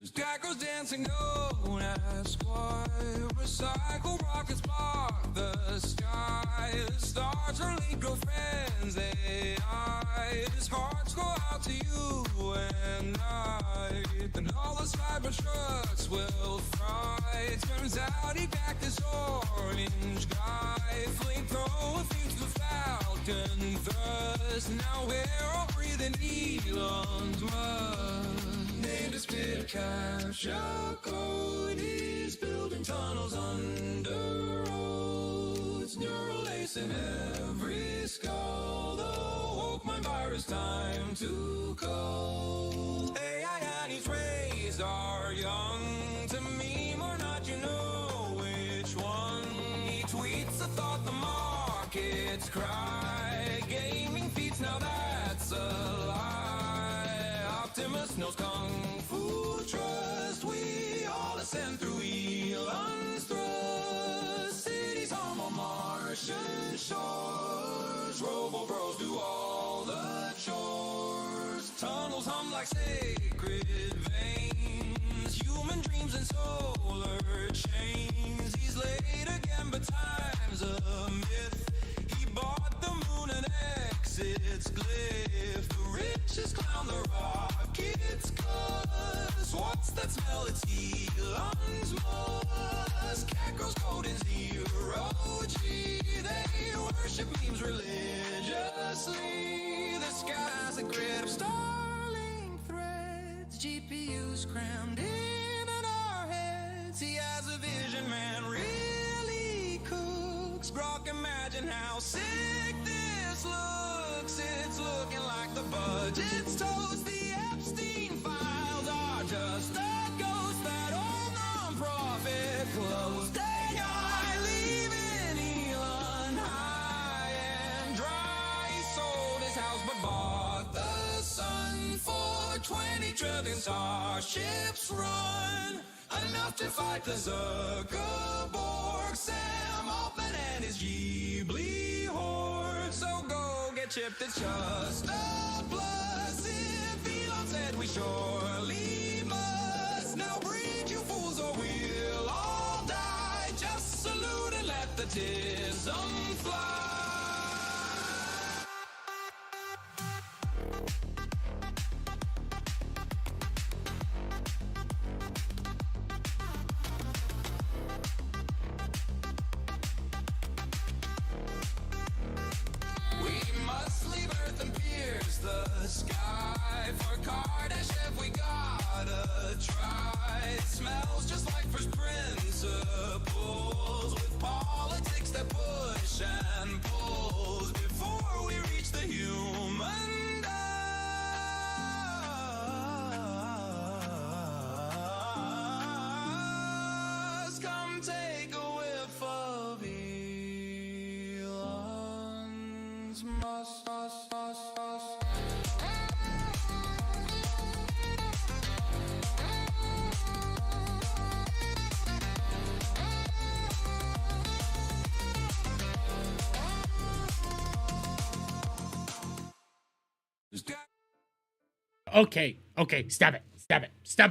Stackers dancing, don't ask why. Recycle rockets block the sky. The stars are linked girlfriends, AI's hearts go out to you and I. And all the Cybertrucks will fry. Turns out he packed this orange guy. Flamethrower feeds the Falcon thrust. Now we're all breathing Elon's mud. Named a spit capture code. He's building tunnels under roads. Neural lace in every skull. The woke mind virus, time to go. AI and his rays are young. To meme or not, you know which one. He tweets a thought, the markets cry. Gaming feeds, now that's a lie. Optimus knows kung fu trust. We all ascend through Elon's thrust. Cities home on Martian shores. Robo bros do all the chores. Tunnels hum like sacred veins. Human dreams and solar chains. He's late again, but time's a myth. He bought the moon and exits glyph. The richest clown, the rocket's cuss. What's that smell? It's Elon's Musk. Cat girls code in zero G. They worship memes religiously. The sky's a grid of Starlink threads. GPUs crammed in our heads. He has a vision, man, really cooks. Brock, imagine how sick this looks. It's looking like the budget's toast. The Epstein files are just a ghost. That old non-profit closed. AI leaving Elon high and dry. He sold his house but bought the sun for 20 trillion. Starships run enough to fight the Zuckerberg, Sam Altman and his Ghibli horde. So go get chipped, it's just a plus. If Elon said we surely must. Now breed, you fools, or we'll all die. Just salute and let the tism fly. We must leave Earth and pierce the sky. For Kardashev we gotta try. It smells just like first principles. With politics that push and pulls. Before we reach the human dust. Come take a whiff of Elon's must. Okay, stop it,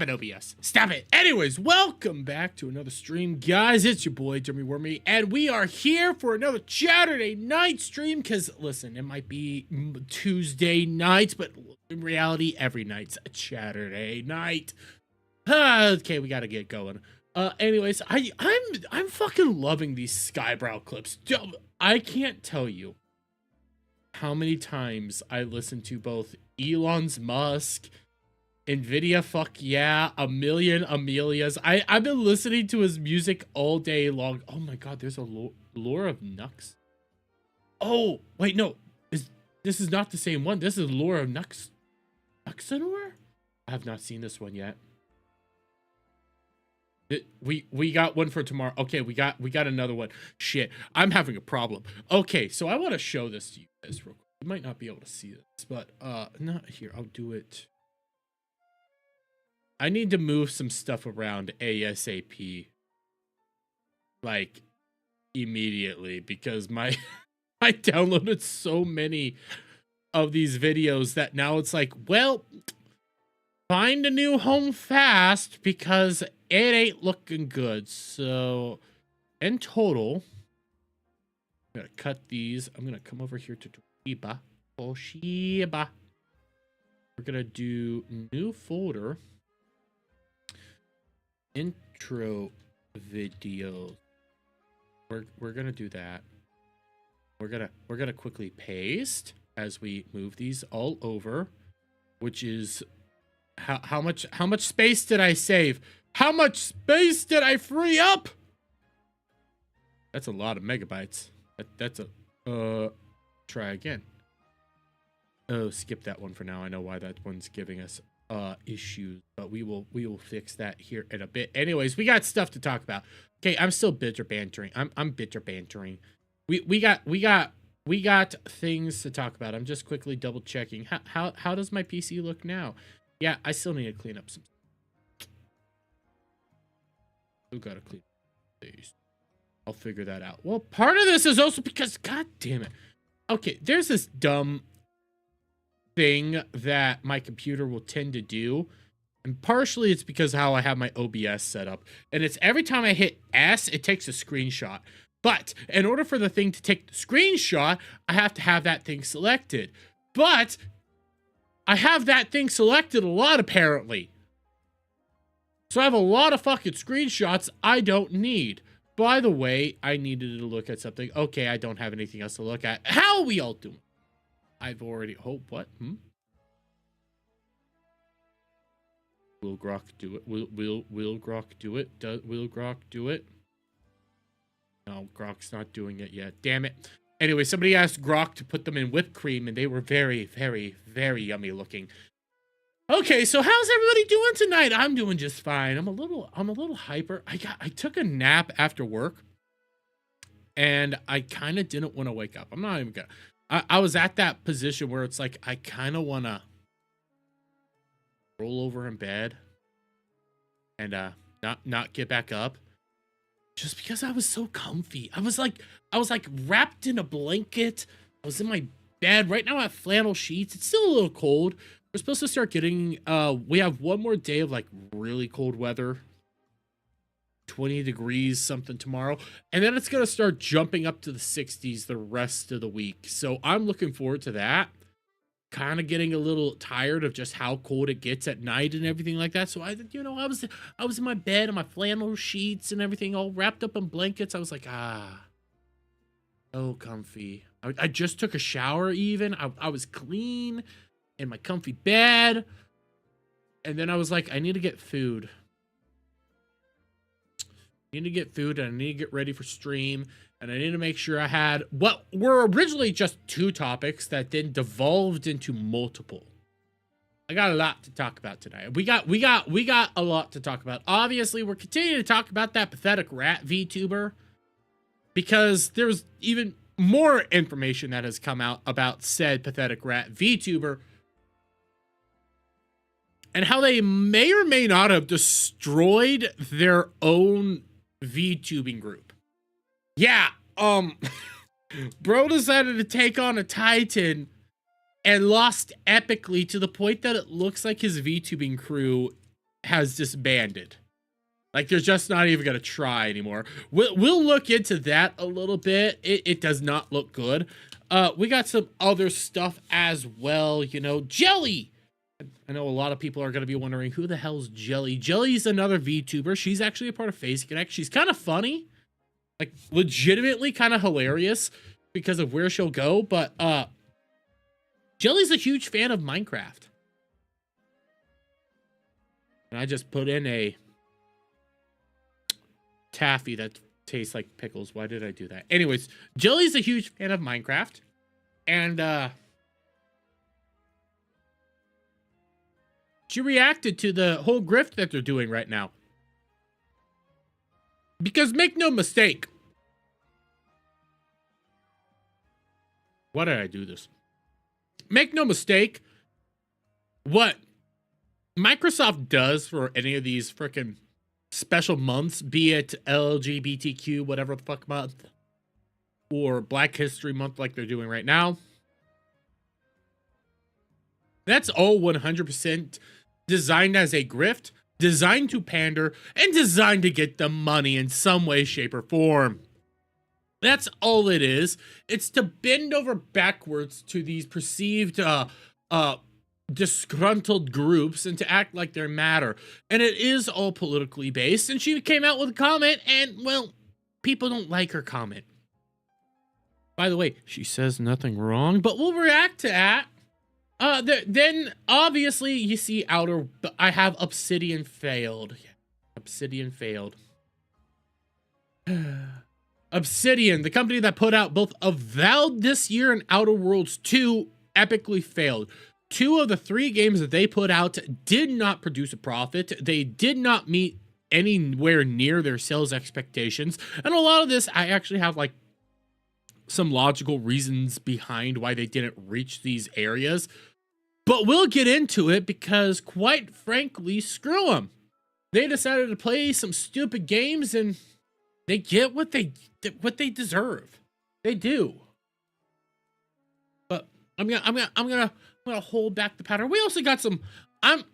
OBS. Stop it. Anyways, welcome back to another stream, guys. It's your boy, Jeremy Wormy, and we are here for another Chaturday night stream, because, listen, it might be Tuesday nights, but in reality, every night's a Chaturday night. Okay, we gotta get going. Anyways, I'm fucking loving these Skybrow clips. I can't tell you how many times I listen to both Elon's Musk, Nvidia, fuck yeah, a million Amelias. I've been listening to his music all day long. Oh my god, there's a lore of Nux. Oh, wait, no. This is not the same one. This is lore of Nuxanor? I have not seen this one yet. We got one for tomorrow. Okay, we got another one. Shit, I'm having a problem. Okay, so I want to show this to you guys real quick. You might not be able to see this, but not here. I'll do it. I need to move some stuff around ASAP, like immediately, because I downloaded so many of these videos that now it's like, well, find a new home fast because it ain't looking good. So in total, I'm gonna cut these. I'm gonna come over here to Toshiba. Toshiba. We're gonna do new folder. Intro videos. We're gonna do that. We're gonna quickly paste as we move these all over, which is how much space did I save? How much space did I free up? That's a lot of megabytes. That's a try again. Oh, skip that one for now. I know why that one's giving us issues, but we will fix that here in a bit. Anyways, we got stuff to talk about. Okay, I'm still bitter bantering. I'm bitter bantering. We got things to talk about. I'm just quickly double checking. How does my PC look now? Yeah, I still need to clean up some. Still gotta clean up these. I'll figure that out. Well, part of this is also because, god damn it. Okay, there's this dumb thing that my computer will tend to do. And partially it's because how I have my OBS set up. And it's every time I hit S, it takes a screenshot. But in order for the thing to take the screenshot, I have to have that thing selected. But I have that thing selected a lot, apparently. So I have a lot of fucking screenshots I don't need. By the way, I needed to look at something. Okay, I don't have anything else to look at. How are we all doing? I've already... Oh, what? Will Grok do it? Will Grok do it? Will Grok do it? No, Grok's not doing it yet. Damn it. Anyway, somebody asked Grok to put them in whipped cream, and they were very, very, very yummy looking. Okay, so how's everybody doing tonight? I'm doing just fine. I'm a little hyper. I took a nap after work, and I kind of didn't want to wake up. I'm not even gonna. I was at that position where it's like I kind of want to roll over in bed and not get back up, just because I was so comfy. I was like wrapped in a blanket. I was in my bed. Right now I have flannel sheets. It's still a little cold. We're supposed to start getting, we have one more day of like really cold weather. 20 degrees something tomorrow. And then it's going to start jumping up to the 60s the rest of the week. So I'm looking forward to that. Kind of getting a little tired of just how cold it gets at night and everything like that. So I was in my bed and my flannel sheets and everything all wrapped up in blankets. I was like, so comfy. I just took a shower even. I was clean in my comfy bed. And then I was like, I need to get food. I need to get food and I need to get ready for stream. And I need to make sure I had what were originally just 2 topics that then devolved into multiple. I got a lot to talk about tonight. We got a lot to talk about. Obviously, we're continuing to talk about that pathetic rat VTuber, because there's even more information that has come out about said pathetic rat VTuber and how they may or may not have destroyed their own VTubing group. Yeah, bro decided to take on a Titan and lost epically to the point that it looks like his VTubing crew has disbanded. Like, they're just not even going to try anymore. We'll look into that a little bit. It does not look good. We got some other stuff as well, you know. Jelly! I know a lot of people are going to be wondering, who the hell's Jelly? Jelly's another VTuber. She's actually a part of Face Connect. She's kind of funny. Like, legitimately kind of hilarious because of where she'll go. But, Jelly's a huge fan of Minecraft. And I just put in a taffy that tastes like pickles. Why did I do that? Anyways, Jelly's a huge fan of Minecraft. And, she reacted to the whole grift that they're doing right now. Because make no mistake. Why did I do this? Make no mistake. What Microsoft does for any of these freaking special months, be it LGBTQ, whatever the fuck month, or Black History Month like they're doing right now, that's all 100% designed as a grift, designed to pander, and designed to get the money in some way, shape, or form. That's all it is. It's to bend over backwards to these perceived disgruntled groups and to act like they matter. And it is all politically based. And she came out with a comment, and, well, people don't like her comment. By the way, she says nothing wrong, but we'll react to that. Then, obviously, you see I have Obsidian failed. Obsidian failed. Obsidian, the company that put out both Avowed this year and Outer Worlds 2, epically failed. 2 of the 3 games that they put out did not produce a profit. They did not meet anywhere near their sales expectations. And a lot of this, I actually have, like, some logical reasons behind why they didn't reach these areas. But we'll get into it because, quite frankly, screw them. They decided to play some stupid games and they get what they deserve. They do. But I'm gonna hold back the powder. We also got some. I'm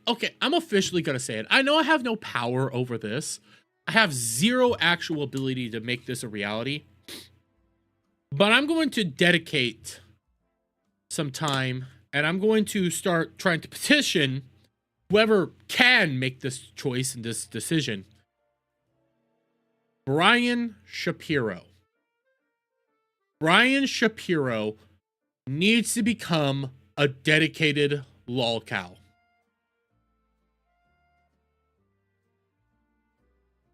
officially gonna say it. I know I have no power over this. I have zero actual ability to make this a reality. But I'm going to dedicate some time and I'm going to start trying to petition whoever can make this choice and this decision. Brian Shapiro. Brian Shapiro needs to become a dedicated lolcow.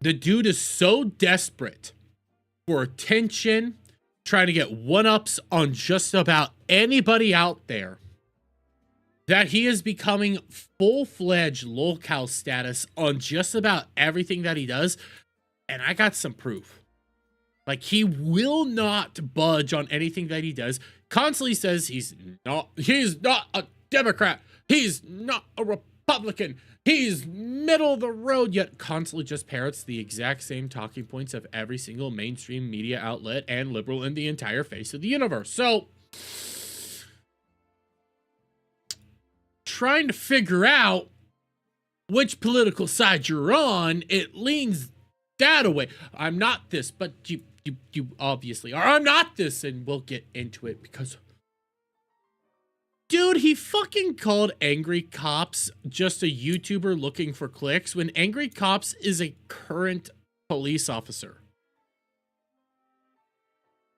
The dude is so desperate for attention, trying to get one-ups on just about anybody out there, that he is becoming full-fledged lolcow status on just about everything that he does. And I got some proof. Like, he will not budge on anything that he does. Constantly says he's not a Democrat. He's not a Republican. He's middle of the road, yet constantly just parrots the exact same talking points of every single mainstream media outlet and liberal in the entire face of the universe. So, trying to figure out which political side you're on, it leans that away. I'm not this, but you obviously are. I'm not this, and we'll get into it because, dude, he fucking called Angry Cops just a YouTuber looking for clicks when Angry Cops is a current police officer.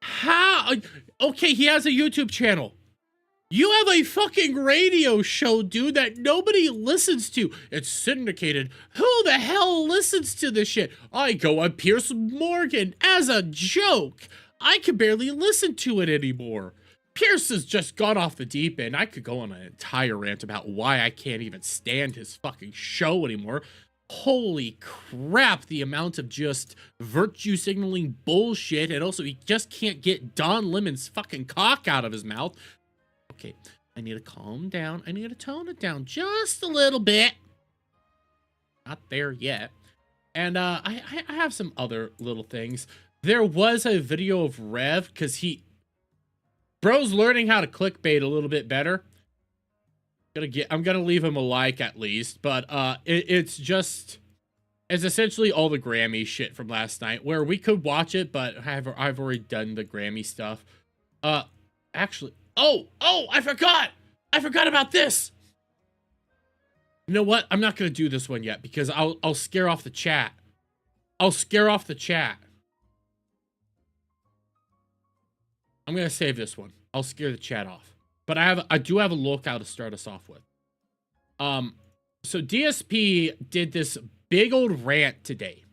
How? Okay, he has a YouTube channel. You have a fucking radio show, dude, that nobody listens to. It's syndicated. Who the hell listens to this shit? I go on Piers Morgan as a joke. I can barely listen to it anymore. Pierce has just gone off the deep end. I could go on an entire rant about why I can't even stand his fucking show anymore. Holy crap, the amount of just virtue signaling bullshit, and also he just can't get Don Lemon's fucking cock out of his mouth. Okay, I need to calm down. I need to tone it down just a little bit. Not there yet. And I have some other little things. There was a video of Rev, because bro's learning how to clickbait a little bit better. I'm gonna leave him a like at least, but it's essentially all the Grammy shit from last night, where we could watch it, but I've already done the Grammy stuff. Actually, oh, I forgot about this. You know what? I'm not gonna do this one yet because I'll scare off the chat. I'm gonna save this one. I'll scare the chat off. But I do have a lookout to start us off with. So DSP did this big old rant today.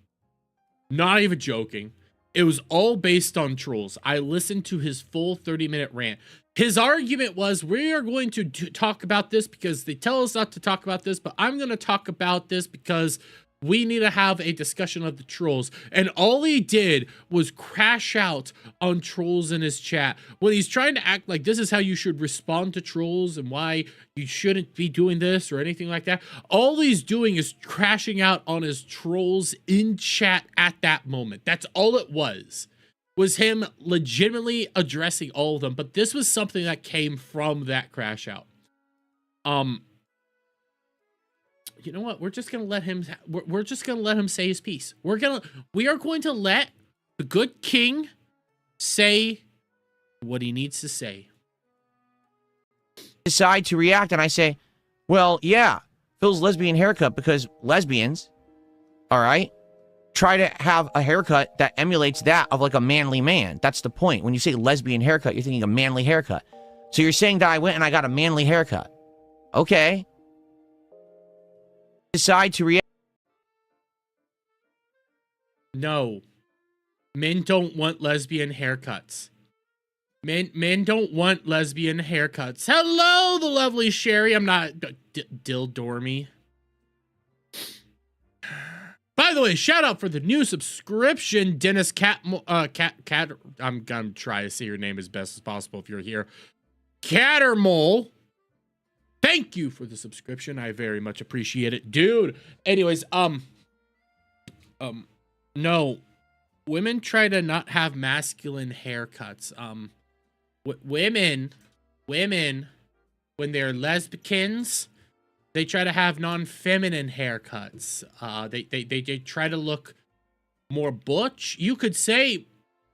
Not even joking. It was all based on trolls. I listened to his full 30-minute rant. His argument was, we are going to talk about this because they tell us not to talk about this, but I'm going to talk about this because we need to have a discussion of the trolls. And all he did was crash out on trolls in his chat when he's trying to act like this is how you should respond to trolls and why you shouldn't be doing this or anything like that. All he's doing is crashing out on his trolls in chat at that moment. That's all it was him legitimately addressing all of them. But this was something that came from that crash out. You know what? We're just gonna let him. We're just gonna let him say his piece. We are going to let the good king say what he needs to say. Decide to react, and I say, well, yeah, Phil's lesbian haircut, because lesbians, all right, try to have a haircut that emulates that of like a manly man. That's the point. When you say lesbian haircut, you're thinking a manly haircut. So you're saying that I went and I got a manly haircut. Okay. Decide to react. No. Men don't want lesbian haircuts. Men don't want lesbian haircuts. Hello, the lovely Sherry. I'm not Dill Dormy. By the way, shout out for the new subscription, Dennis Cat. I'm gonna try to say your name as best as possible if you're here. Cattermole. Thank you for the subscription. I very much appreciate it, dude. Anyways, no, women try to not have masculine haircuts. Women, when they're lesbians, they try to have non-feminine haircuts. They try to look more butch. You could say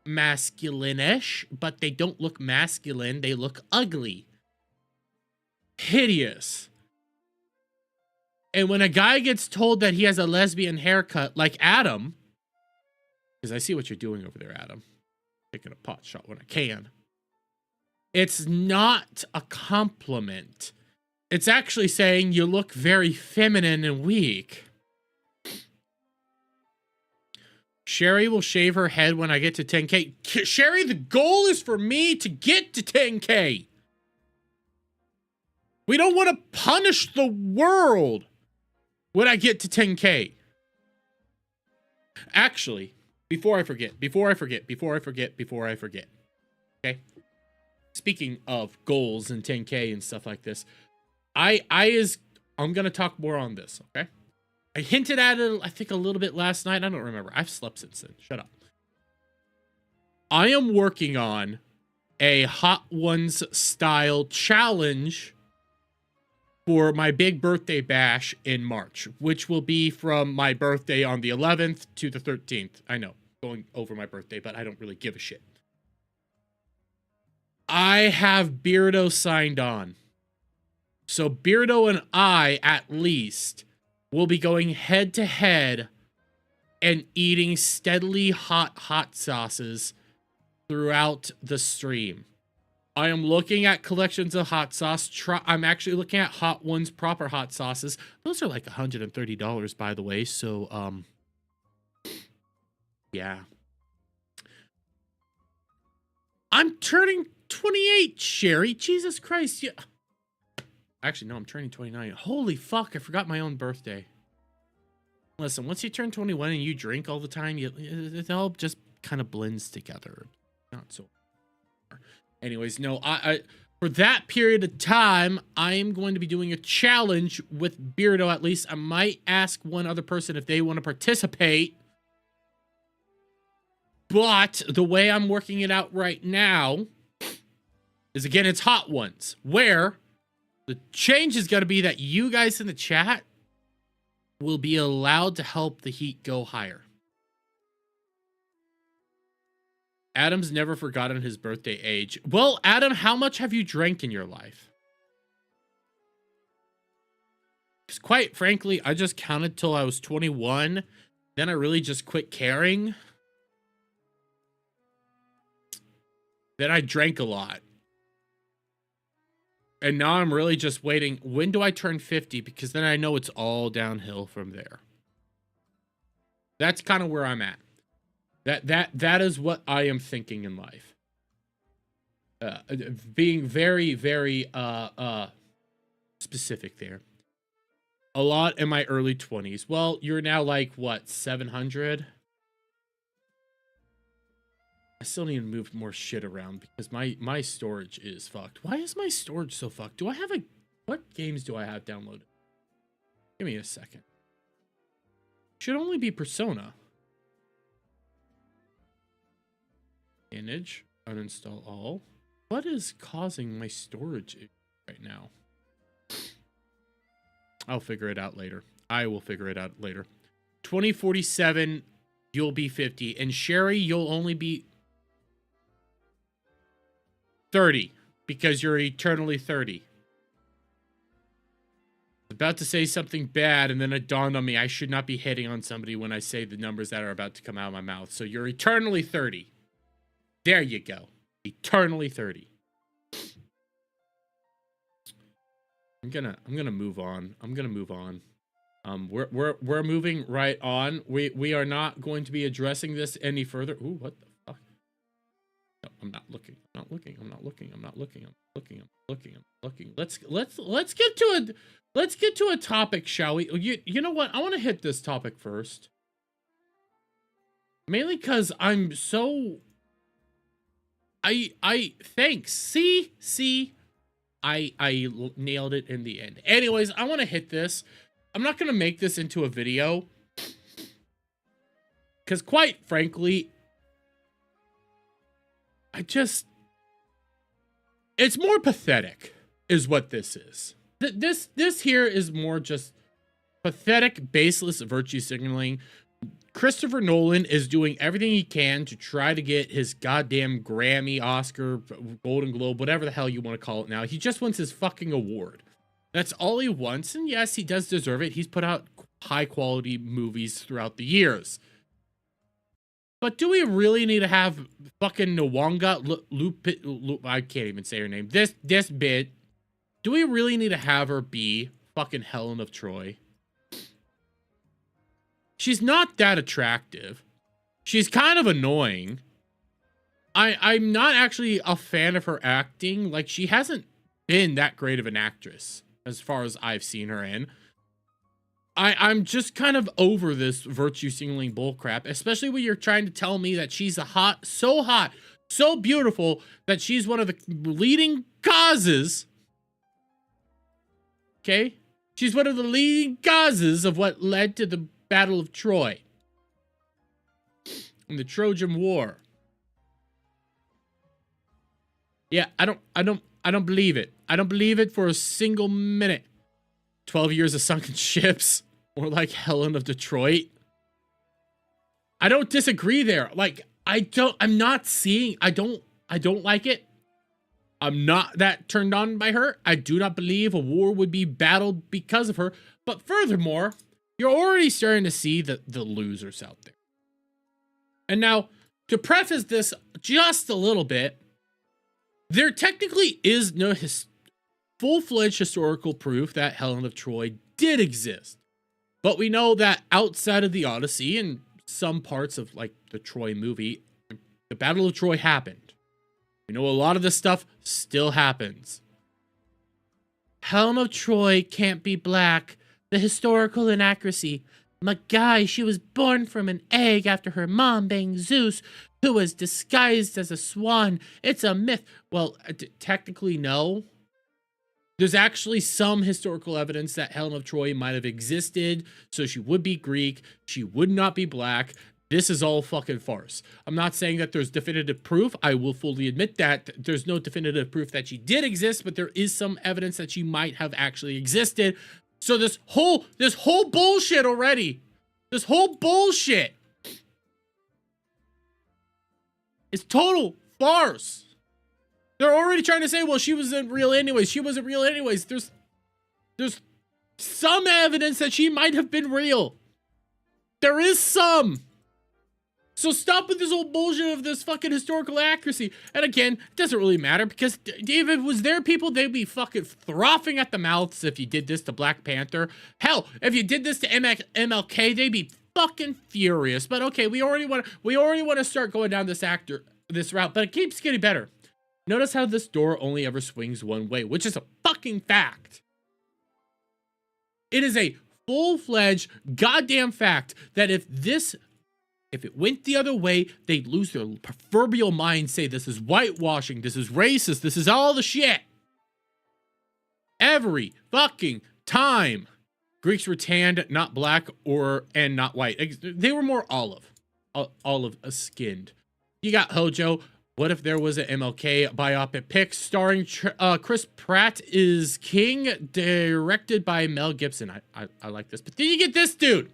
masculine-ish, but they don't look masculine. They look ugly. Hideous. And when a guy gets told that he has a lesbian haircut, like Adam, because I see what you're doing over there, Adam. Taking a pot shot when I can. It's not a compliment. It's actually saying you look very feminine and weak. Sherry will shave her head when I get to 10K. Sherry, the goal is for me to get to 10K. We don't want to punish the world when I get to 10K. Actually, before I forget. Okay? Speaking of goals and 10K and stuff like this, I'm going to talk more on this, okay? I hinted at it, I think, a little bit last night. I don't remember. I've slept since then. Shut up. I am working on a Hot Ones style challenge for my big birthday bash in March, which will be from my birthday on the 11th to the 13th. I know, going over my birthday, but I don't really give a shit. I have Beardo signed on. So Beardo and I, at least, will be going head to head and eating steadily hot sauces throughout the stream. I am looking at collections of hot sauce. I'm actually looking at Hot Ones proper hot sauces. Those are like $130, by the way. So, yeah. I'm turning 28, Sherry. Jesus Christ. Yeah. Actually, no, I'm turning 29. Holy fuck, I forgot my own birthday. Listen, once you turn 21 and you drink all the time, it all just kind of blends together. Not so. Anyways, no, I for that period of time, I am going to be doing a challenge with Beardo, at least. I might ask one other person if they want to participate. But the way I'm working it out right now is, again, it's Hot Ones, where the change is going to be that you guys in the chat will be allowed to help the heat go higher. Adam's never forgotten his birthday age. Well, Adam, how much have you drank in your life? Because quite frankly, I just counted till I was 21. Then I really just quit caring. Then I drank a lot. And now I'm really just waiting. When do I turn 50? Because then I know it's all downhill from there. That's kind of where I'm at. That is what I am thinking in life. Being very, very specific there. A lot in my early 20s. Well, you're now like, what, 700? I still need to move more shit around because my storage is fucked. Why is my storage so fucked? Do I have a... What games do I have downloaded? Give me a second. Should only be Persona. Manage. Uninstall all. What is causing my storage right now? I'll figure it out later. I will figure it out later. 2047, you'll be 50. And Sherry, you'll only be 30 because you're eternally 30. About to say something bad, and then it dawned on me I should not be hitting on somebody when I say the numbers that are about to come out of my mouth. So you're eternally 30. There you go. Eternally 30. I'm gonna move on. I'm gonna move on. We're moving right on. We are not going to be addressing this any further. Ooh, what the fuck? No, I'm not looking. I'm not looking. I'm not looking. I'm not looking. I'm looking. I'm looking. I'm looking. Let's get to a topic, shall we? You know what? I want to hit this topic first. Mainly because I'm so... thanks. See? I nailed it in the end. Anyways, I want to hit this. I'm not going to make this into a video. Because quite frankly, it's more pathetic, is what this is. This here is more just pathetic, baseless virtue signaling. Christopher Nolan is doing everything he can to try to get his goddamn Grammy, Oscar, Golden Globe, whatever the hell you want to call it now. He just wants his fucking award. That's all he wants, and yes, he does deserve it. He's put out high-quality movies throughout the years. But do we really need to have fucking Nwanga I can't even say her name. This bit. Do we really need to have her be fucking Helen of Troy? She's not that attractive. She's kind of annoying. I'm not actually a fan of her acting. Like, she hasn't been that great of an actress as far as I've seen her in. I'm just kind of over this virtue signaling bullcrap, especially when you're trying to tell me that she's hot, so beautiful that she's one of the leading causes. Okay? She's one of the leading causes of what led to the Battle of Troy and the Trojan War. Yeah, I don't believe it. I don't believe it for a single minute. 12 years of sunken ships, or like Helen of Detroit. I don't disagree there. Like, I'm not seeing, I don't like it. I'm not that turned on by her. I do not believe a war would be battled because of her. But furthermore, you're already starting to see the losers out there. And now, to preface this just a little bit, there technically is no full-fledged historical proof that Helen of Troy did exist. But we know that outside of the Odyssey and some parts of like the Troy movie, the Battle of Troy happened. We know a lot of this stuff still happens. Helen of Troy can't be black. The historical inaccuracy. My guy, she was born from an egg after her mom banged Zeus, who was disguised as a swan. It's a myth. Well, technically, no. There's actually some historical evidence that Helen of Troy might have existed, so she would be Greek, she would not be black. This is all fucking farce. I'm not saying that there's definitive proof. I will fully admit that there's no definitive proof that she did exist, but there is some evidence that she might have actually existed. So this whole bullshit already, this whole bullshit is total farce. They're already trying to say, well, she wasn't real anyways. She wasn't real anyways. There's some evidence that she might have been real. There is some. So stop with this old bullshit of this fucking historical accuracy. And again, it doesn't really matter because if it was their people, they'd be fucking frothing at the mouths if you did this to Black Panther. Hell, if you did this to MLK, they'd be fucking furious. But okay, we already want to start going down this route, but it keeps getting better. Notice how this door only ever swings one way, which is a fucking fact. It is a full-fledged goddamn fact that if it went the other way, they'd lose their proverbial mind, say this is whitewashing, this is racist, this is all the shit. Every fucking time. Greeks were tanned, not black, and not white. They were more olive skinned. You got Hojo. What if there was an MLK biopic pic starring Chris Pratt is King, directed by Mel Gibson? I like this. But then you get this dude.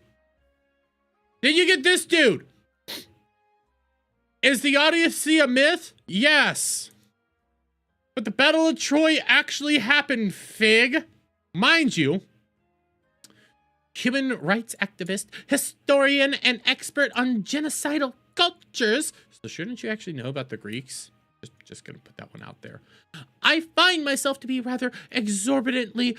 Is the Odyssey a myth? Yes. But the Battle of Troy actually happened, Fig. Mind you, human rights activist, historian, and expert on genocidal cultures. So shouldn't you actually know about the Greeks? Just gonna put that one out there. I find myself to be rather exorbitantly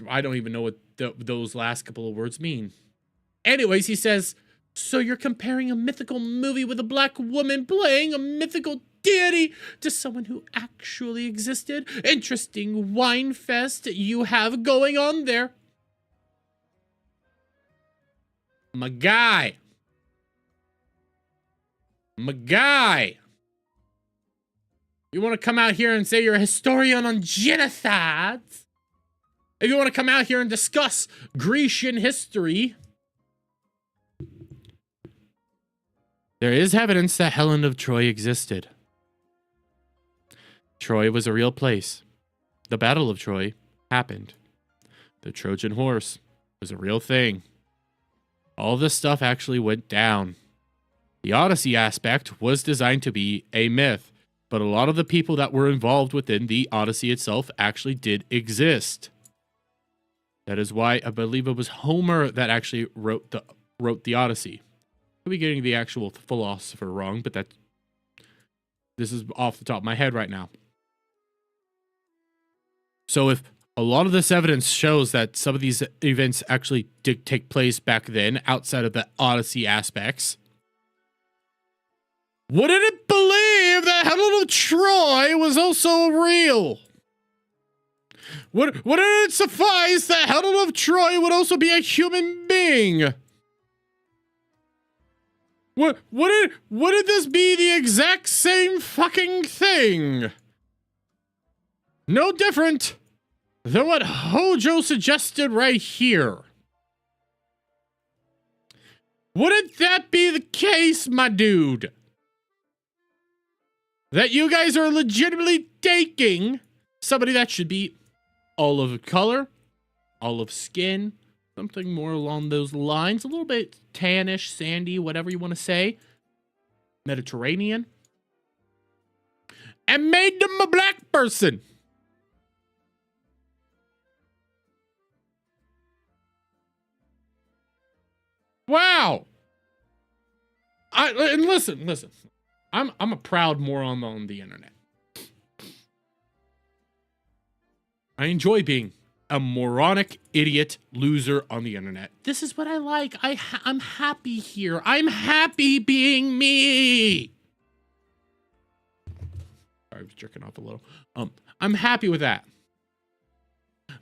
I don't even know what those last couple of words mean. Anyways, he says, so you're comparing a mythical movie with a black woman playing a mythical deity to someone who actually existed? Interesting wine fest you have going on there. My guy. You want to come out here and say you're a historian on genocides? If you want to come out here and discuss Grecian history, there is evidence that Helen of Troy existed. Troy was a real place. The Battle of Troy happened. The Trojan horse was a real thing. All this stuff actually went down. The Odyssey aspect was designed to be a myth, but a lot of the people that were involved within the Odyssey itself actually did exist. That is why I believe it was Homer that actually wrote the Odyssey. I'll be getting the actual philosopher wrong, but this is off the top of my head right now. So if a lot of this evidence shows that some of these events actually did take place back then outside of the Odyssey aspects, wouldn't it believe that Helen of Troy was also real? Wouldn't it suffice that Helen of Troy would also be a human being? Wouldn't this be the exact same fucking thing? No different than what Hojo suggested right here. Wouldn't that be the case, my dude? That you guys are legitimately taking somebody that should be olive color, olive skin, something more along those lines, a little bit tannish, sandy, whatever you want to say, Mediterranean, and made them a black person. Wow. And listen. I'm a proud moron on the internet. I enjoy being a moronic idiot loser on the internet. This is what I like. I'm happy here. I'm happy being me. Sorry, I was jerking off a little. I'm happy with that.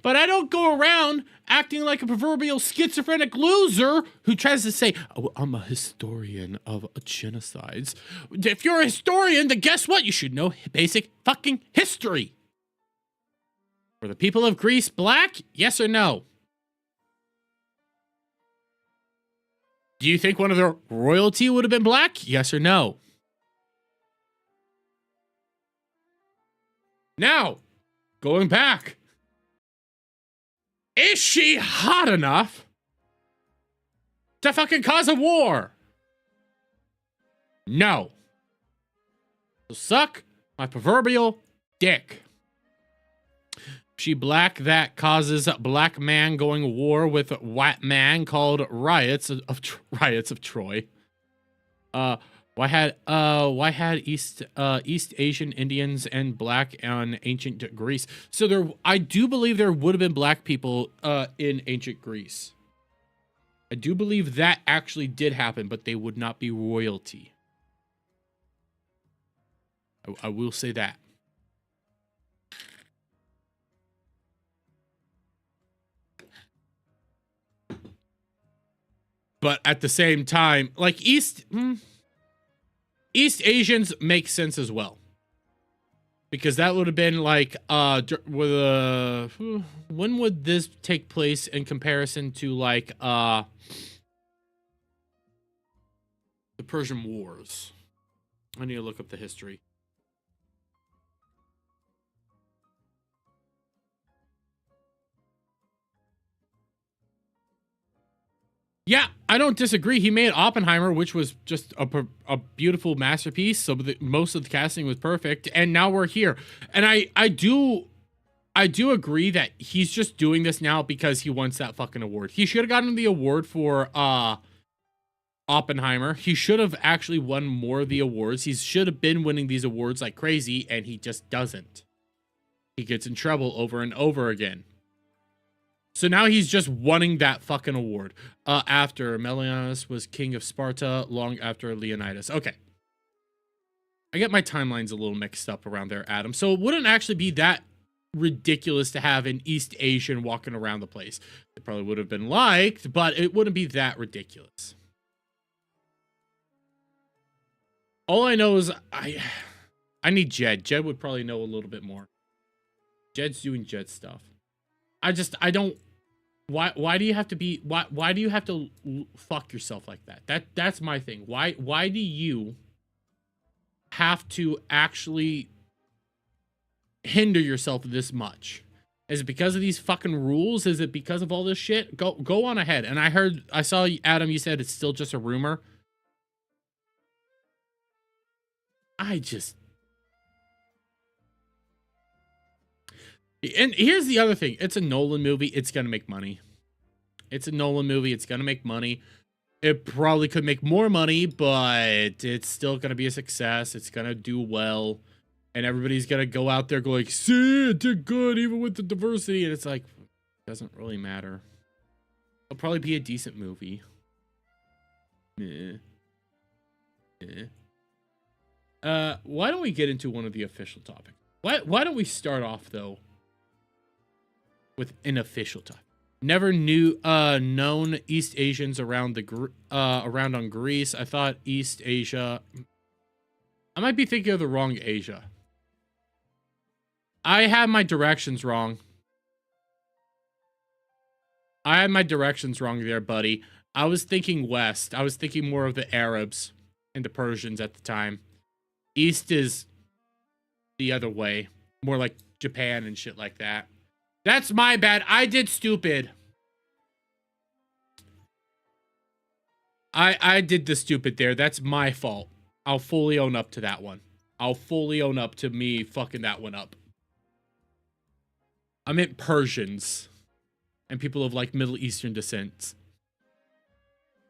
But I don't go around acting like a proverbial schizophrenic loser who tries to say, oh, I'm a historian of genocides. If you're a historian, then guess what? You should know basic fucking history. Were the people of Greece black? Yes or no? Do you think one of their royalty would have been black? Yes or no? Now, going back. Is she hot enough to fucking cause a war? No. So suck my proverbial dick. She black that causes black man going war with white man called riots of Troy. Why had East Asian Indians and black on ancient Greece? So I do believe there would have been black people in ancient Greece. I do believe that actually did happen, but they would not be royalty. I will say that. But at the same time, like East Asians make sense as well. Because that would have been like, when would this take place in comparison to like, the The Persian Wars. I need to look up the history. Yeah, I don't disagree. He made Oppenheimer, which was just a beautiful masterpiece. So most of the casting was perfect, and now we're here. And I do agree that he's just doing this now because he wants that fucking award. He should have gotten the award for Oppenheimer. He should have actually won more of the awards. He should have been winning these awards like crazy, and he just doesn't. He gets in trouble over and over again. So now he's just wanting that fucking award. After Melianus was king of Sparta, long after Leonidas. Okay. I get my timelines a little mixed up around there, Adam. So it wouldn't actually be that ridiculous to have an East Asian walking around the place. It probably would have been liked, but it wouldn't be that ridiculous. All I know is I need Jed. Jed would probably know a little bit more. Jed's doing Jed stuff. I don't. Why do you have to be? Why do you have to fuck yourself like that? That's my thing. Why do you have to actually hinder yourself this much? Is it because of these fucking rules? Is it because of all this shit? Go on ahead. And I saw Adam. You said it's still just a rumor. And here's the other thing. It's a Nolan movie. It's going to make money. It's a Nolan movie. It's going to make money. It probably could make more money, but it's still going to be a success. It's going to do well. And everybody's going to go out there go like, see, it did good even with the diversity. And it's like, it doesn't really matter. It'll probably be a decent movie. Why don't we get into one of the official topics? Why don't we start off, though, with an official topic? Never knew known East Asians around around on Greece. I thought East Asia. I might be thinking of the wrong Asia. I had my directions wrong. I had my directions wrong there, buddy. I was thinking West. I was thinking more of the Arabs and the Persians at the time. East is the other way. More like Japan and shit like that. That's my bad. I did stupid. I did the stupid there. That's my fault. I'll fully own up to that one. I'll fully own up to me fucking that one up. I meant Persians. And people of like Middle Eastern descent.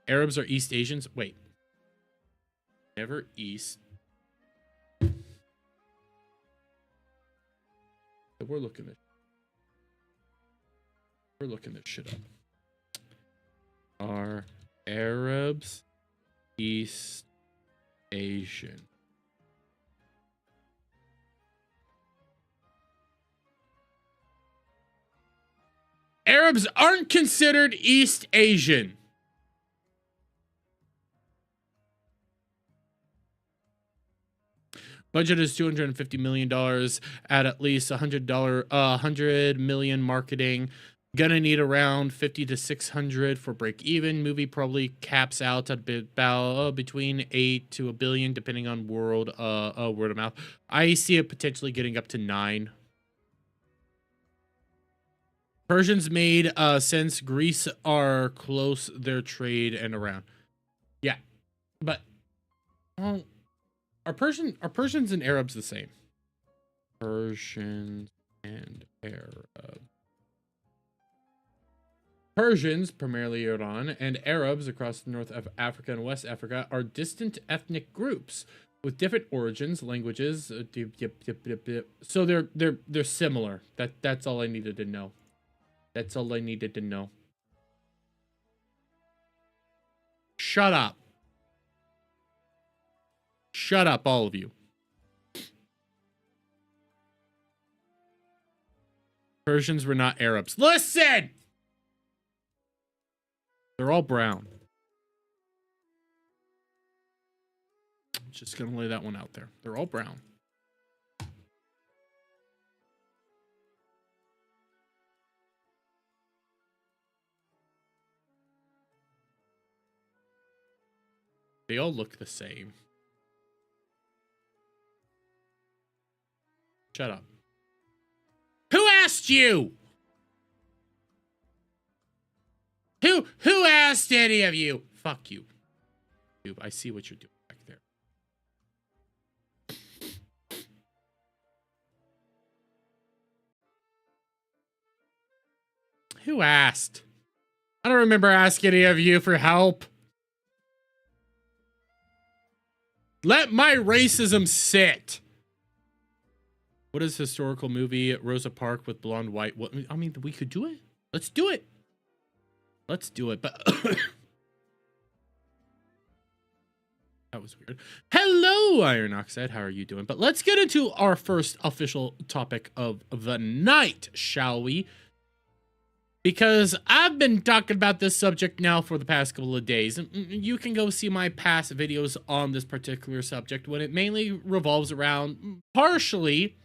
Arabs are East Asians? Wait. Never East. We're looking this shit up. Are Arabs East Asian? Arabs aren't considered East Asian. Budget is $250 million at least $100 million marketing. Gonna need around 50 to 600 for break even. Movie probably caps out at about between 8 to a billion, depending on word of mouth. I see it potentially getting up to 9. Persians made since Greece are close their trade and around. Yeah, but are Persians and Arabs the same? Persians and Arabs. Persians, primarily Iran, and Arabs across the North of Africa and West Africa are distant ethnic groups with different origins, languages. So they're similar. That's all I needed to know. That's all I needed to know. Shut up. Shut up, all of you. Persians were not Arabs. Listen! They're all brown. Just gonna lay that one out there. They're all brown. They all look the same. Shut up. Who asked you? Who asked any of you? Fuck you. I see what you're doing back there. Who asked? I don't remember asking any of you for help. Let my racism sit. What is historical movie? Rosa Parks with blonde white. What? I mean, we could do it. Let's do it. Let's do it. But that was weird. Hello, Iron Oxide. How are you doing? But let's get into our first official topic of the night, shall we? Because I've been talking about this subject now for the past couple of days. And you can go see my past videos on this particular subject when it mainly revolves around partially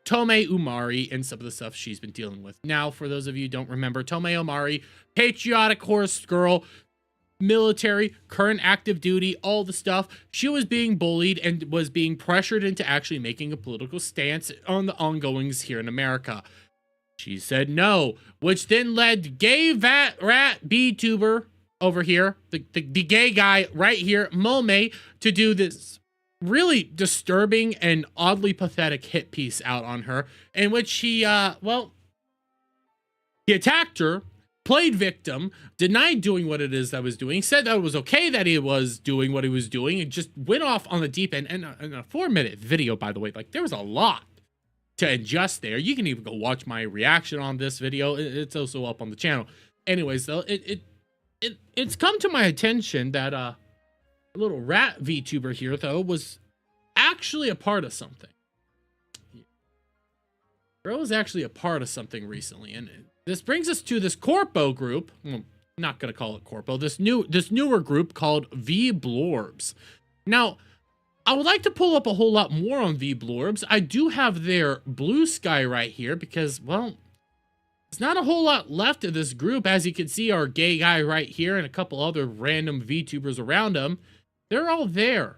Tomei Umari and some of the stuff she's been dealing with. Now, for those of you who don't remember, Tomei Umari, patriotic horse girl, military, current active duty, all the stuff. She was being bullied and was being pressured into actually making a political stance on the ongoings here in America. She said no, which then led gay rat VTuber over here, the gay guy right here, Mome, to do this really disturbing and oddly pathetic hit piece out on her, in which he attacked her, played victim, denied doing what it is that was doing, said that it was okay that he was doing what he was doing, and just went off on the deep end. And in a 4-minute video, by the way, like, there was a lot to ingest there. You can even go watch my reaction on this video. It's also up on the channel. Anyways, though, it's come to my attention that a little rat VTuber here, though, was actually a part of something. Girl was actually a part of something recently, and this brings us to this corpo group. Well, I'm not gonna call it corpo. This newer group called VBlorbs. Now, I would like to pull up a whole lot more on VBlorbs. I do have their blue sky right here because, well, there's not a whole lot left of this group. As you can see, our gay guy right here and a couple other random VTubers around him, they're all there.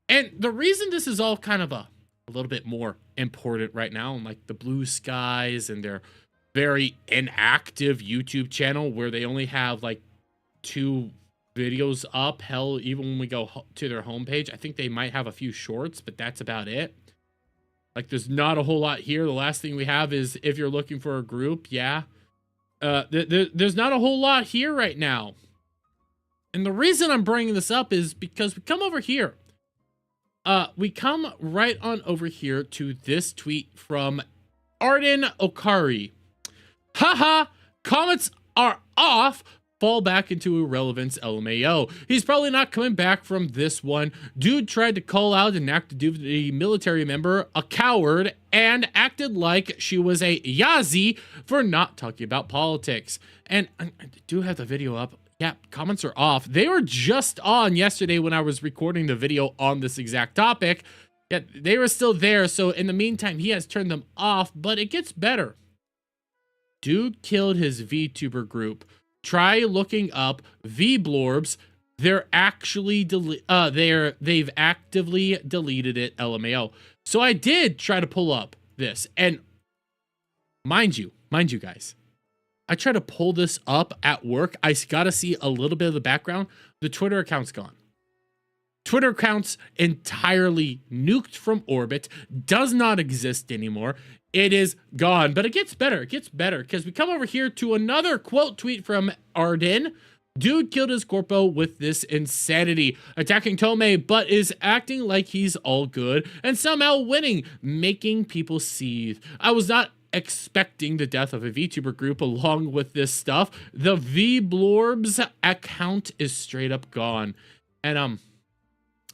And the reason this is all kind of a little bit more important right now, and like the blue skies and their very inactive YouTube channel where they only have like 2 videos up. Hell, even when we go to their homepage, I think they might have a few shorts, but that's about it. Like, there's not a whole lot here. The last thing we have is if you're looking for a group, yeah. There's not a whole lot here right now. And the reason I'm bringing this up is because we come over here. We come right on over here to this tweet from Arden Okari. Haha, comments are off. Fall back into irrelevance, LMAO. He's probably not coming back from this one. Dude tried to call out an active duty military member a coward and acted like she was a Yazi for not talking about politics. And I do have the video up. Yeah, comments are off. They were just on yesterday when I was recording the video on this exact topic. Yeah, they were still there. So in the meantime, he has turned them off, but it gets better. Dude killed his VTuber group. Try looking up VBlorbs. They're actually they've actively deleted it, LMAO. So I did try to pull up this, and mind you guys, I try to pull this up at work. I gotta see a little bit of the background. The Twitter account's gone. Twitter account's entirely nuked from orbit, does not exist anymore. It is gone, but it gets better. It gets better because we come over here to another quote tweet from Arden. Dude killed his corpo with this insanity, attacking Tomei, but is acting like he's all good and somehow winning, making people seethe. I was not expecting the death of a VTuber group along with this stuff. The VBlorbs account is straight up gone. And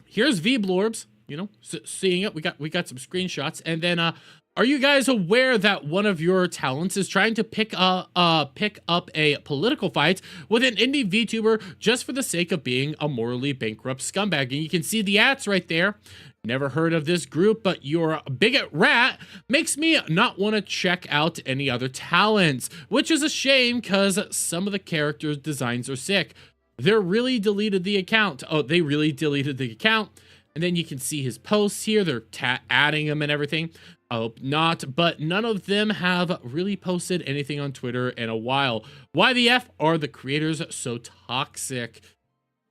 here's VBlorbs, you know, seeing it. We got some screenshots, and then are you guys aware that one of your talents is trying to pick up a political fight with an indie VTuber just for the sake of being a morally bankrupt scumbag? And you can see the ads right there. Never heard of this group, but your bigot rat makes me not want to check out any other talents, which is a shame because some of the characters' designs are sick. They really deleted the account. Oh, they really deleted the account. And then you can see his posts here. They're adding them and everything. I hope not, but none of them have really posted anything on Twitter in a while. Why the F are the creators so toxic?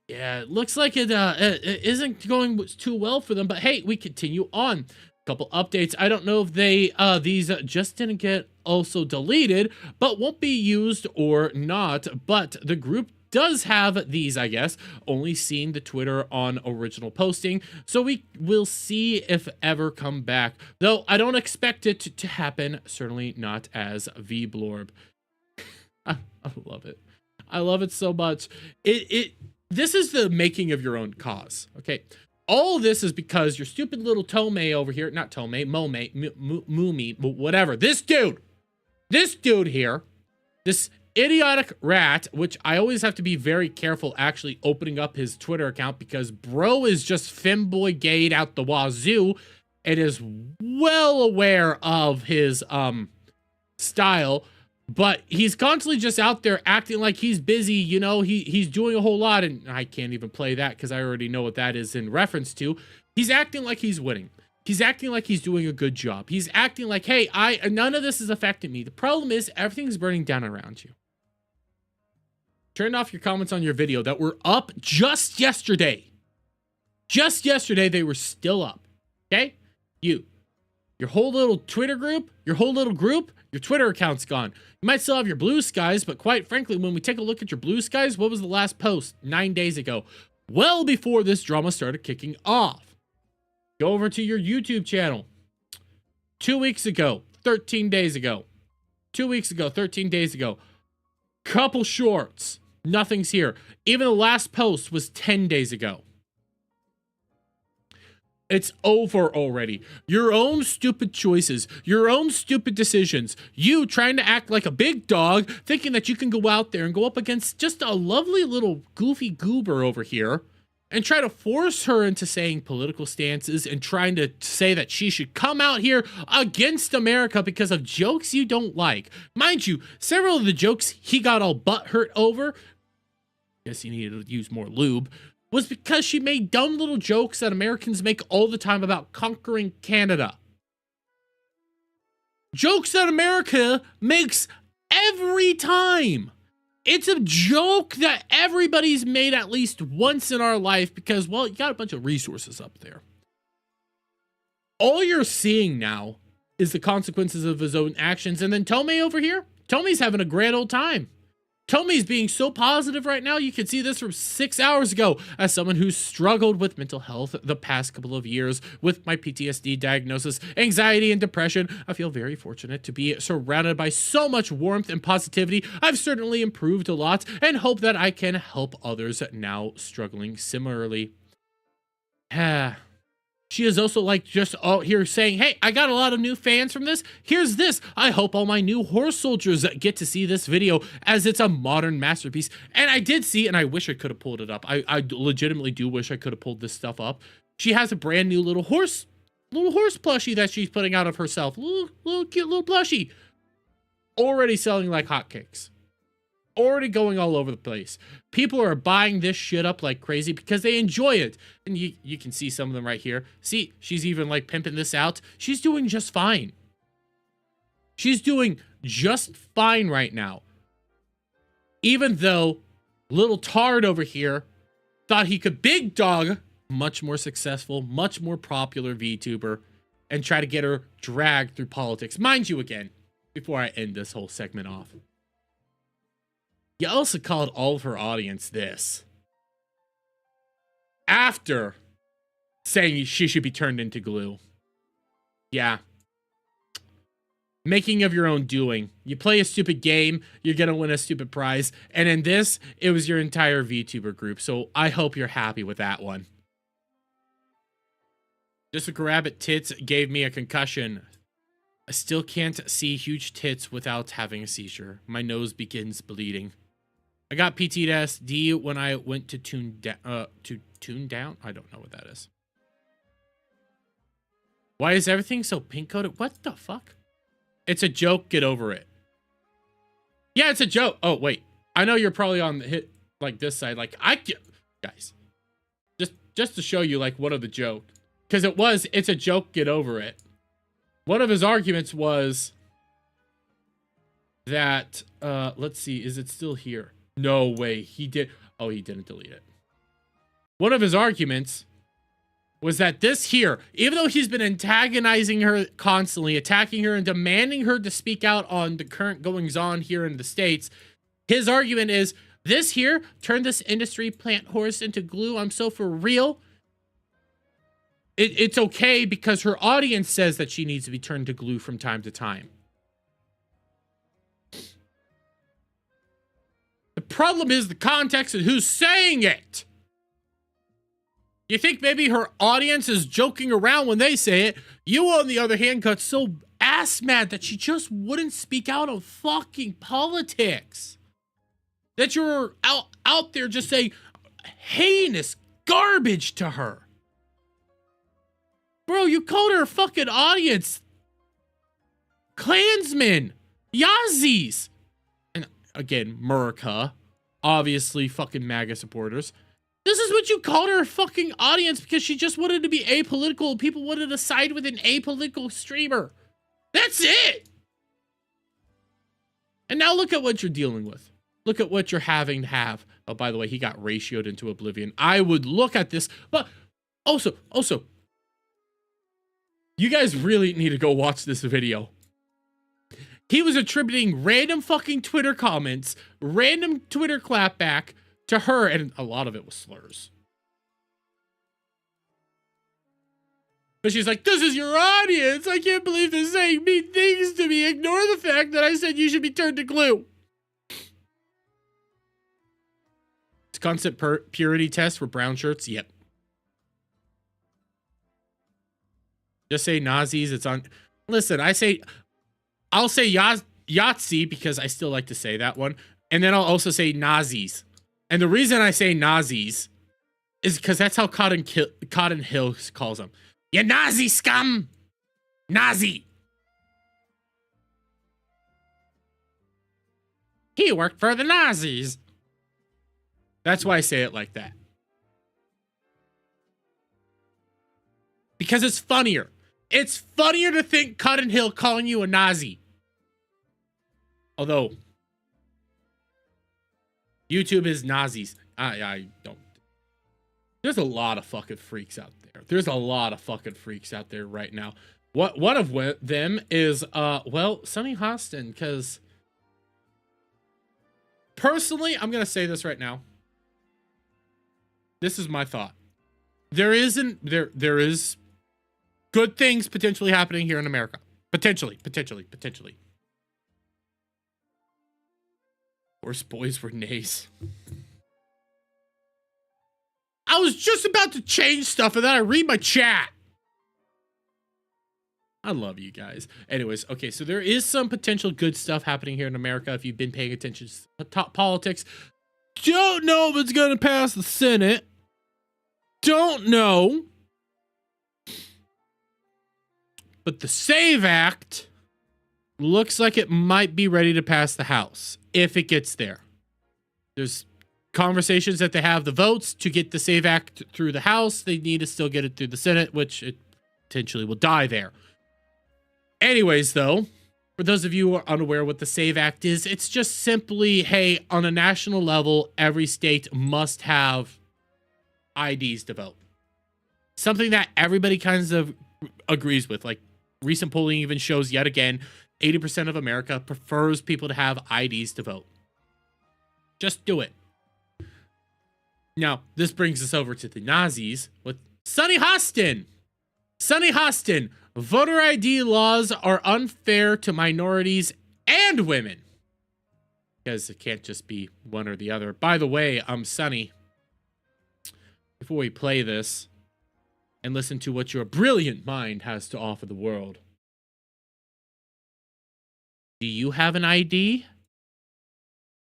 Yeah, it looks like it isn't going too well for them, but hey, we continue on. Couple updates. I don't know if these just didn't get also deleted, but won't be used or not, but the group does have these, I guess, only seeing the Twitter on original posting, so we will see if ever come back, though I don't expect it to happen, certainly not as VBlorb. I love it. I love it so much. This is the making of your own cause, okay? All this is because your stupid little Tomei over here, not Tomei, Moomy, whatever. This dude here, this idiotic rat, which I always have to be very careful actually opening up his Twitter account because bro is just femboy gayed out the wazoo and is well aware of his style. But he's constantly just out there acting like he's busy, you know, he's doing a whole lot, and I can't even play that because I already know what that is in reference to. He's acting like he's winning. He's acting like he's doing a good job. He's acting like, hey, none of this is affecting me. The problem is everything's burning down around you. Turn off your comments on your video that were up just yesterday. Just yesterday, they were still up, okay? Your whole little Twitter group, your Twitter account's gone. You might still have your blue skies, but quite frankly, when we take a look at your blue skies, what was the last post? 9 days ago. Well before this drama started kicking off. Go over to your YouTube channel. 2 weeks ago, 13 days ago. 2 weeks ago, 13 days ago. Couple shorts. Nothing's here. Even the last post was 10 days ago. It's over already. Your own stupid choices, your own stupid decisions, you trying to act like a big dog, thinking that you can go out there and go up against just a lovely little goofy goober over here and try to force her into saying political stances and trying to say that she should come out here against America because of jokes you don't like. Mind you, several of the jokes he got all butthurt over, guess he needed to use more lube, was because she made dumb little jokes that Americans make all the time about conquering Canada. Jokes that America makes every time. It's a joke that everybody's made at least once in our life because, well, you got a bunch of resources up there. All you're seeing now is the consequences of his own actions. And then Tomei over here, Tomei's having a grand old time. Tomei's being so positive right now. You can see this from 6 hours ago. As someone who's struggled with mental health the past couple of years with my PTSD diagnosis, anxiety, and depression, I feel very fortunate to be surrounded by so much warmth and positivity. I've certainly improved a lot and hope that I can help others now struggling similarly. She is also like just out here saying, hey, I got a lot of new fans from this. Here's this. I hope all my new horse soldiers get to see this video as it's a modern masterpiece. And I did see, and I wish I could have pulled it up. I legitimately do wish I could have pulled this stuff up. She has a brand new little horse plushie that she's putting out of herself. Little cute little plushie. Already selling like hotcakes. Already going all over the place. People are buying this shit up like crazy because they enjoy it. And you can see some of them right here. See, she's even like pimping this out. She's doing just fine. She's doing just fine right now. Even though little Tard over here thought he could big dog much more successful, much more popular VTuber and try to get her dragged through politics. Mind you again, before I end this whole segment off. You also called all of her audience this. After saying she should be turned into glue. Yeah. Making of your own doing. You play a stupid game, you're gonna win a stupid prize. And in this, it was your entire VTuber group. So I hope you're happy with that one. Just a grab at tits gave me a concussion. I still can't see huge tits without having a seizure. My nose begins bleeding. I got PTSD when I went to tune down. I don't know what that is. Why is everything so pink coated? What the fuck? It's a joke. Get over it. Yeah, it's a joke. Oh wait, I know you're probably on the hit like this side. Like guys, just to show you like one of the joke, because it's a joke. Get over it. One of his arguments was that let's see, is it still here? No way, he did. Oh, he didn't delete it. One of his arguments was that this here, even though he's been antagonizing her constantly, attacking her and demanding her to speak out on the current goings on here in the States, his argument is this here turned this industry plant horse into glue. I'm so for real. It's okay because her audience says that she needs to be turned to glue from time to time. The problem is the context and who's saying it. You think maybe her audience is joking around when they say it. You, on the other hand, got so ass mad that she just wouldn't speak out on fucking politics. That you're out there just saying heinous garbage to her. Bro, you called her fucking audience Klansmen, Yazis. And again, America, obviously fucking MAGA supporters. This is what you called her fucking audience because she just wanted to be apolitical. People wanted to side with an apolitical streamer. That's it. And now look at what you're dealing with. Look at what you're having to have. Oh, by the way, he got ratioed into oblivion. I would look at this, but also, you guys really need to go watch this video. He was attributing random fucking Twitter comments, random Twitter clapback to her, and a lot of it was slurs. But she's like, this is your audience. I can't believe they're saying mean things to me. Ignore the fact that I said you should be turned to glue. It's constant purity test for brown shirts. Yep. Just say Nazis. It's on. Listen, I'll say Yahtzee because I still like to say that one. And then I'll also say Nazis. And the reason I say Nazis is because that's how Cotton Hill calls them. You Nazi scum! Nazi! He worked for the Nazis. That's why I say it like that. Because it's funnier. It's funnier to think Cotton Hill calling you a Nazi. Although, YouTube is Nazis. I don't. There's a lot of fucking freaks out there. There's a lot of fucking freaks out there right now. One of them is, well, Sunny Hostin, because personally, I'm going to say this right now. This is my thought. There is good things potentially happening here in America. Potentially. Worst boys were nays. I was just about to change stuff and then I read my chat. I love you guys. Anyways, okay, so there is some potential good stuff happening here in America if you've been paying attention to top politics. Don't know if it's going to pass the Senate. Don't know. But the SAVE Act looks like it might be ready to pass the House if it gets there. There's conversations that they have the votes to get the SAVE Act through the House. They need to still get it through the Senate, which it potentially will die there. Anyways, though, for those of you who are unaware what the SAVE Act is, it's just simply, hey, on a national level, every state must have IDs to vote. Something that everybody kind of agrees with. Like, recent polling even shows yet again, 80% of America prefers people to have IDs to vote. Just do it. Now, this brings us over to the Nazis with Sunny Hostin. Sunny Hostin, voter ID laws are unfair to minorities and women. Because it can't just be one or the other. By the way, Sunny, before we play this and listen to what your brilliant mind has to offer the world, do you have an ID?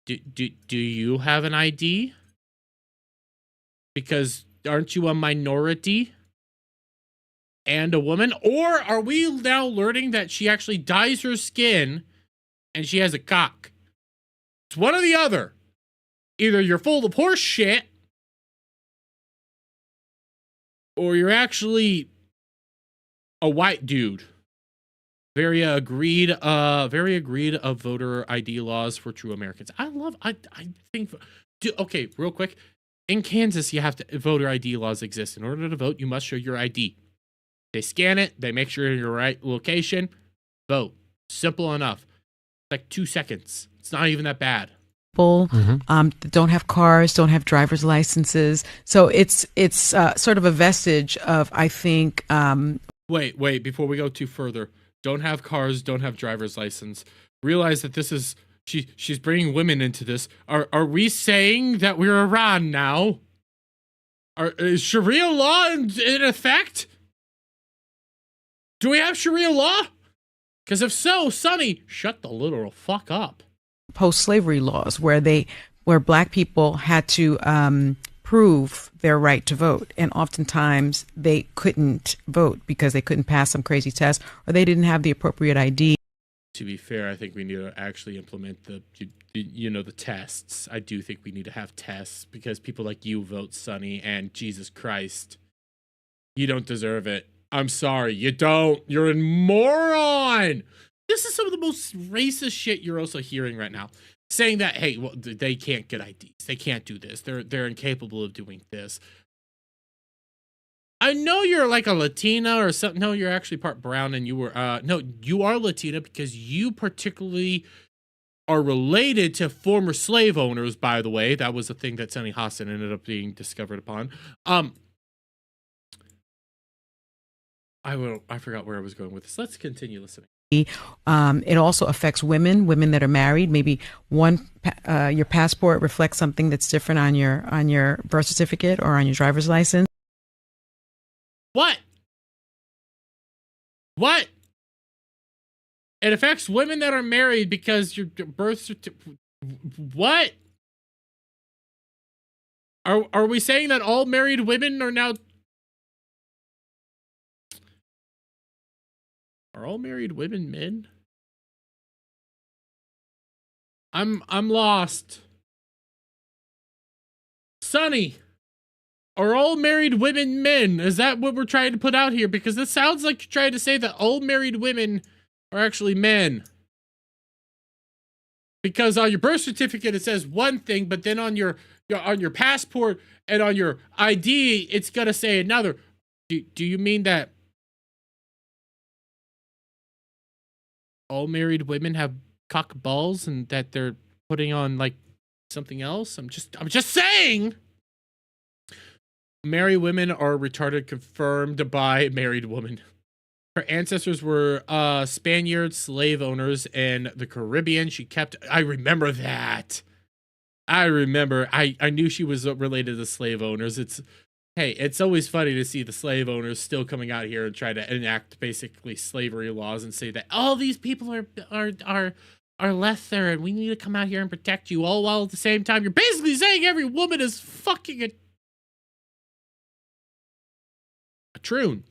Do you have an ID? Because aren't you a minority and a woman? Or are we now learning that she actually dyes her skin and she has a cock? It's one or the other. either you're full of horse shit or you're actually a white dude. Very agreed of voter ID laws for true Americans. I think, okay, real quick. In Kansas, you have to, voter ID laws exist. In order to vote, you must show your ID. They scan it, they make sure you're in your right location, vote. Simple enough. Like 2 seconds. It's not even that bad. People don't have cars, don't have driver's licenses. So it's sort of a vestige of, I think. Wait, before we go too further. Don't have cars, don't have driver's license. Realize that this is, she's bringing women into this. Are we saying that we're Iran now? Is Sharia law in effect? Do we have Sharia law? Because if so, Sonny, shut the literal fuck up. Post-slavery laws where black people had to prove their right to vote, and oftentimes they couldn't vote because they couldn't pass some crazy test or they didn't have the appropriate ID. To be fair, I think we need to actually implement the tests. I do think we need to have tests because people like you vote, Sonny, and Jesus Christ, you don't deserve it. I'm sorry, you don't. You're a moron. This is some of the most racist shit you're also hearing right now. Saying that, hey, well, they can't get IDs. They can't do this. They're incapable of doing this. I know you're like a Latina or something. No, you're actually part brown, and you were no, you are Latina because you particularly are related to former slave owners, by the way. That was a thing that Sonny Hassan ended up being discovered upon. I forgot where I was going with this. Let's continue listening. It also affects women that are married. Maybe your passport reflects something that's different on your birth certificate or on your driver's license. What? It affects women that are married because your birth certificate. What? Are we saying that all married women are now? Are all married women men? I'm lost. Sonny, are all married women men? Is that what we're trying to put out here? Because this sounds like you're trying to say that all married women are actually men. Because on your birth certificate it says one thing, but then on your passport and on your ID it's gonna say another. Do you mean that all married women have cock balls and that they're putting on like something else? I'm just saying. Married women are retarded, confirmed by married woman. Her ancestors were Spaniard slave owners in the Caribbean. She kept, I remember that. I knew she was related to slave owners. It's always funny to see the slave owners still coming out here and try to enact basically slavery laws and say that all these people are lesser and we need to come out here and protect you, all while at the same time you're basically saying every woman is fucking a troon.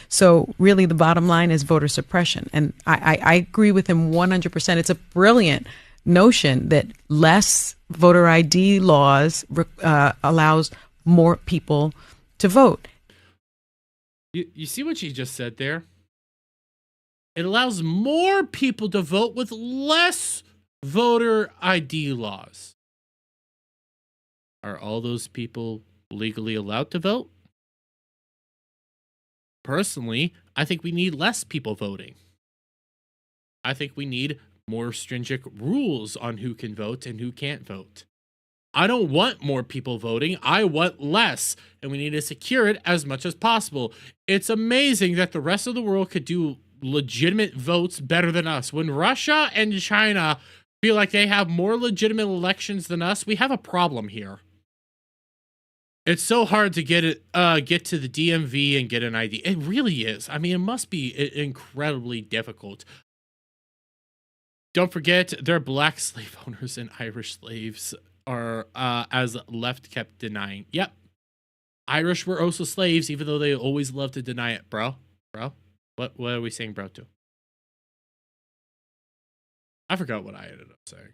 So really the bottom line is voter suppression. And I agree with him 100%. It's a brilliant notion that less voter ID laws allows more people to vote. You see what she just said there? It allows more people to vote with less voter ID laws. Are all those people legally allowed to vote? Personally, I think we need less people voting. I think we need more stringent rules on who can vote and who can't vote. I don't want more people voting. I want less, and we need to secure it as much as possible. It's amazing that the rest of the world could do legitimate votes better than us. When Russia and China feel like they have more legitimate elections than us, we have a problem here. It's so hard to get to the DMV and get an ID. It really is. I mean, it must be incredibly difficult. Don't forget, they're black slave owners and Irish slaves are, as left kept denying. Yep. Irish were also slaves, even though they always loved to deny it, bro. What are we saying bro to? I forgot what I ended up saying.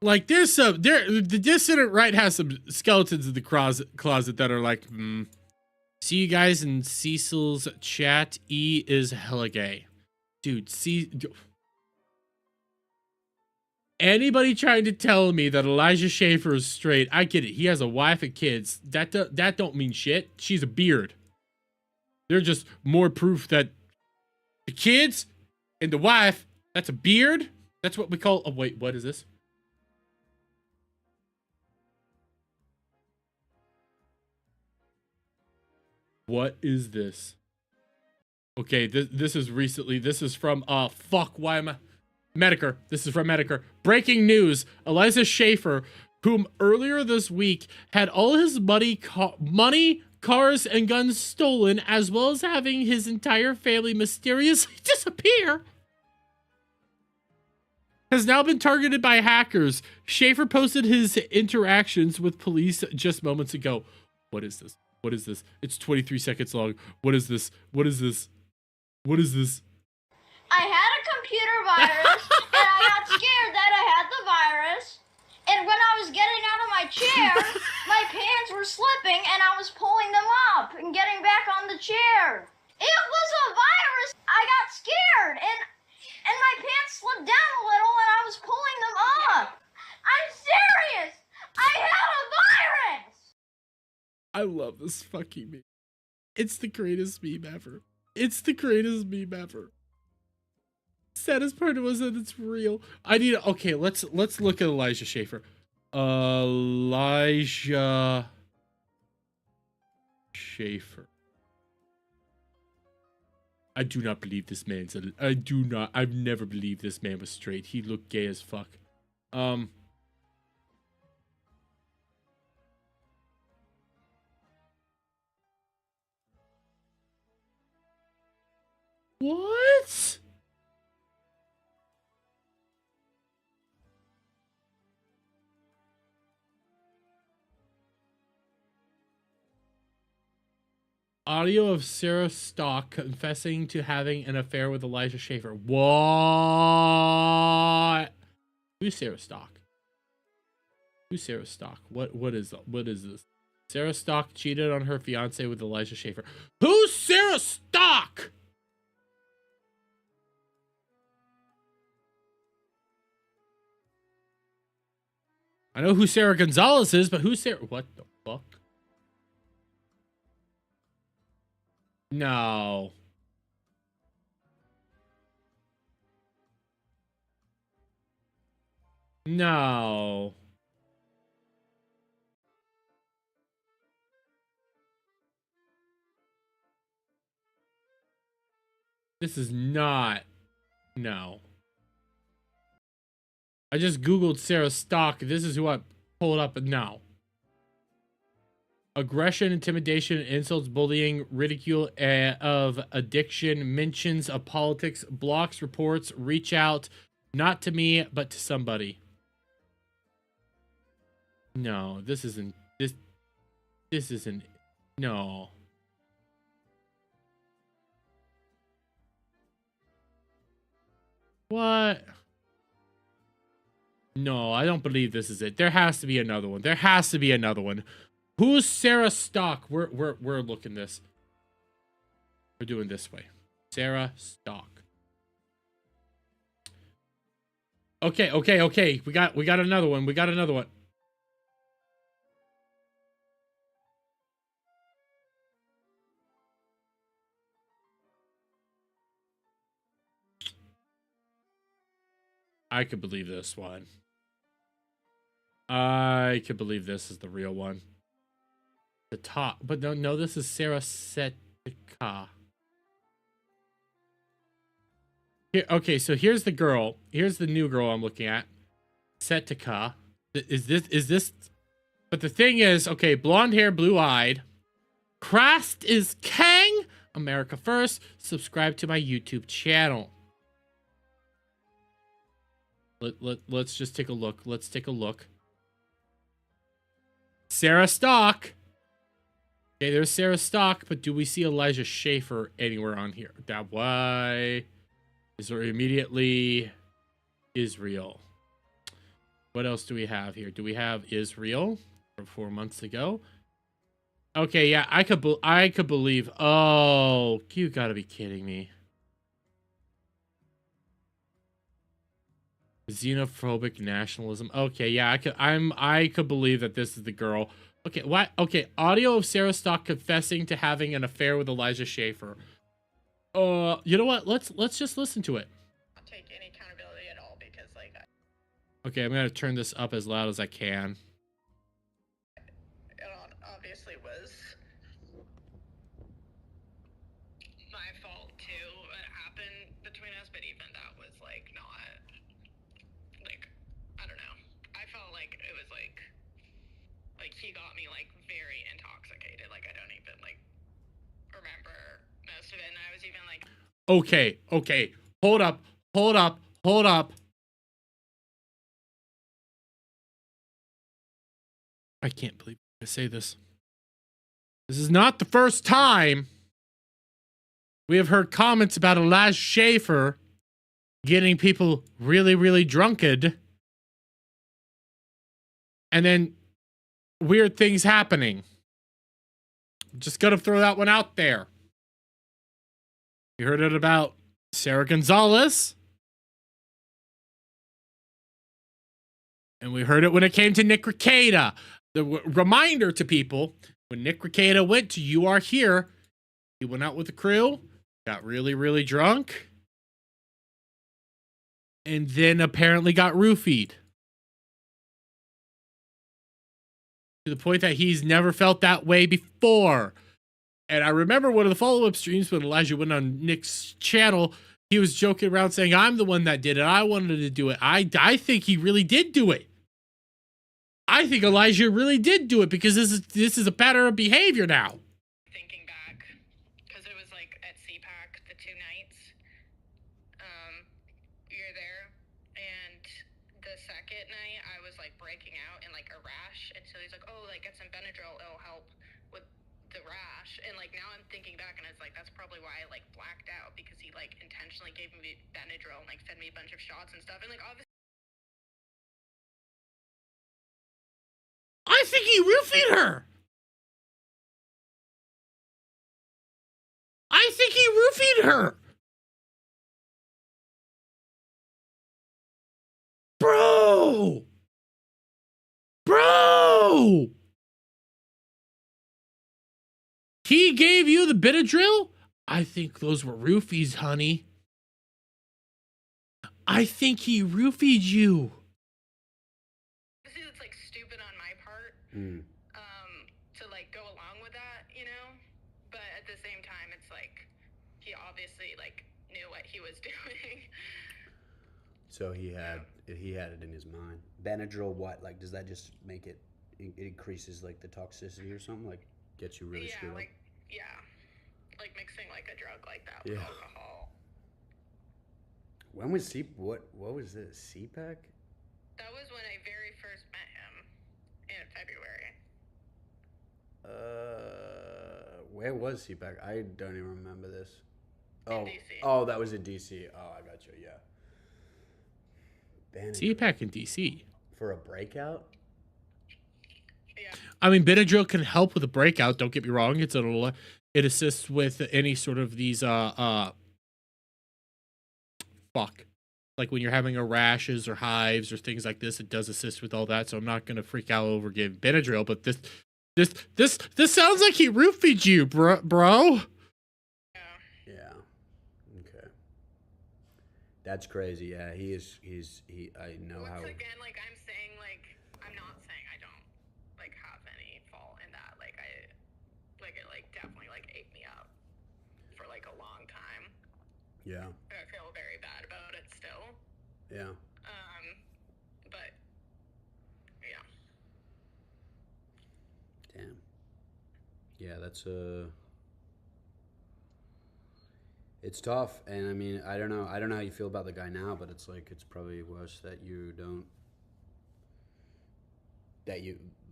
Like there's some the dissident right has some skeletons in the closet that are like, see you guys in Cecil's chat. E is hella gay, dude. Anybody trying to tell me that Elijah Schaefer is straight, I get it. He has a wife and kids. That don't mean shit. She's a beard. They're just more proof that the kids and the wife, that's a beard. That's what we call. Oh wait, what is this? What is this? Okay, this is recently. This is from fuck. Why am I? Medicare. This is from Medicare. Breaking news: Elijah Schaefer, whom earlier this week had all his money, cars, and guns stolen, as well as having his entire family mysteriously disappear, has now been targeted by hackers. Schaefer posted his interactions with police just moments ago. What is this? What is this? It's 23 seconds long. What is this? What is this? What is this? I had a computer virus, and I got scared that I had the virus. And when I was getting out of my chair, my pants were slipping, and I was pulling them up and getting back on the chair. It was a virus. I got scared, and my pants slipped down a little, and I was pulling them up. I'm serious. I had a virus. I love this fucking meme. It's the greatest meme ever. It's the greatest meme ever. Saddest part was that it's real. Okay, let's look at Elijah Schaefer. Elijah Schaefer. I do not believe this man's I've never believed this man was straight. He looked gay as fuck. What? Audio of Sarah Stock confessing to having an affair with Elijah Schaefer. What? Who's Sarah Stock? Who's Sarah Stock? What is this? Sarah Stock cheated on her fiance with Elijah Schaefer. Who's Sarah Stock? I know who Sarah Gonzalez is, but who's Sarah? What the fuck? No. No. This is not. No. I just Googled Sarah Stock. This is who I pulled up, but no. Aggression, intimidation, insults, bullying, ridicule of addiction, mentions of politics, blocks, reports, reach out, not to me, but to somebody. No, this isn't. This isn't. No. What? No, I don't believe this is it. There has to be another one. There has to be another one. Who's Sarah Stock? We're looking this. We're doing this way. Sarah Stock. Okay. We got another one. We got another one. I could believe this one. I could believe this is the real one. The top, but no, this is Sarah Setica. Here, okay, so here's the girl. Here's the new girl I'm looking at. Setica. Is this? But the thing is, okay, blonde hair, blue-eyed. Crast is Kang. America first. Subscribe to my YouTube channel. Let's just take a look. Let's take a look. Sarah Stock. Okay, there's Sarah Stock, but do we see Elijah Schaefer anywhere on here? That why is there immediately Israel? What else do we have here? Do we have Israel from 4 months ago? Okay, yeah, I could believe. Oh, you gotta be kidding me. Xenophobic nationalism. Okay, yeah, I could believe that this is the girl. Okay, what? Okay, audio of Sarah Stock confessing to having an affair with Elijah Schaefer. You know what? Let's just listen to it. Not take any accountability at all because like Okay, I'm gonna turn this up as loud as I can. it obviously was my fault too. It happened between us, but even that was like not like I don't know. I felt like it was like he got me like very intoxicated. Like I don't even like remember most of it, and I was even like. Okay. Hold up. I can't believe I say this. This is not the first time we have heard comments about Elijah Schaefer getting people really, really drunked. And then weird things happening. Just gotta throw that one out there. You heard it about Sarah Gonzalez. And we heard it when it came to Nick Rekieta. The reminder to people, when Nick Rekieta went to You Are Here, he went out with the crew, got really, really drunk, and then apparently got roofied. To the point that he's never felt that way before. And I remember one of the follow-up streams when Elijah went on Nick's channel, he was joking around saying, I'm the one that did it. I wanted to do it. I think he really did do it. I think Elijah really did do it because this is a pattern of behavior now. Thinking back, because it was like at CPAC the 2 nights, you're there, and the second night I was like breaking out in like a rash, and so he's like, oh, like get some Benadryl, it'll help with the rash, and like now I'm thinking back, and it's like that's probably why I like blacked out, because he like intentionally gave me Benadryl and like fed me a bunch of shots and stuff, and like obviously. I think he roofied her. I think he roofied her. Bro. He gave you the Benadryl? I think those were roofies, honey. I think he roofied you. It's like stupid on my part, to like go along with that, you know? But at the same time, it's like, he obviously like knew what he was doing. So he had it in his mind. Benadryl, what? Like, does that just make it increases like the toxicity or something? Like, gets you really screwed up? Like mixing like a drug like that with alcohol. When was what was this? CPAC? That was when I very first met him in February. Where was CPAC? I don't even remember this. In DC. Oh, that was in DC. Oh, I got you. Yeah. CPAC in DC. For a breakout? Yeah. I mean, Benadryl can help with a breakout. Don't get me wrong. It assists with any sort of these like when you're having rashes or hives or things like this. It does assist with all that. So I'm not gonna freak out over giving Benadryl. But this sounds like he roofied you, bro. Yeah. Okay. That's crazy. Yeah, he's I know how. Once again, like I'm saying, like I'm not saying I don't like have any fault in that. Like it like definitely like ate me up for like a long time. Yeah. I feel very bad about it still. Yeah. But yeah. Damn. Yeah, that's it's tough, and I mean, I don't know how you feel about the guy now, but it's like it's probably worse that you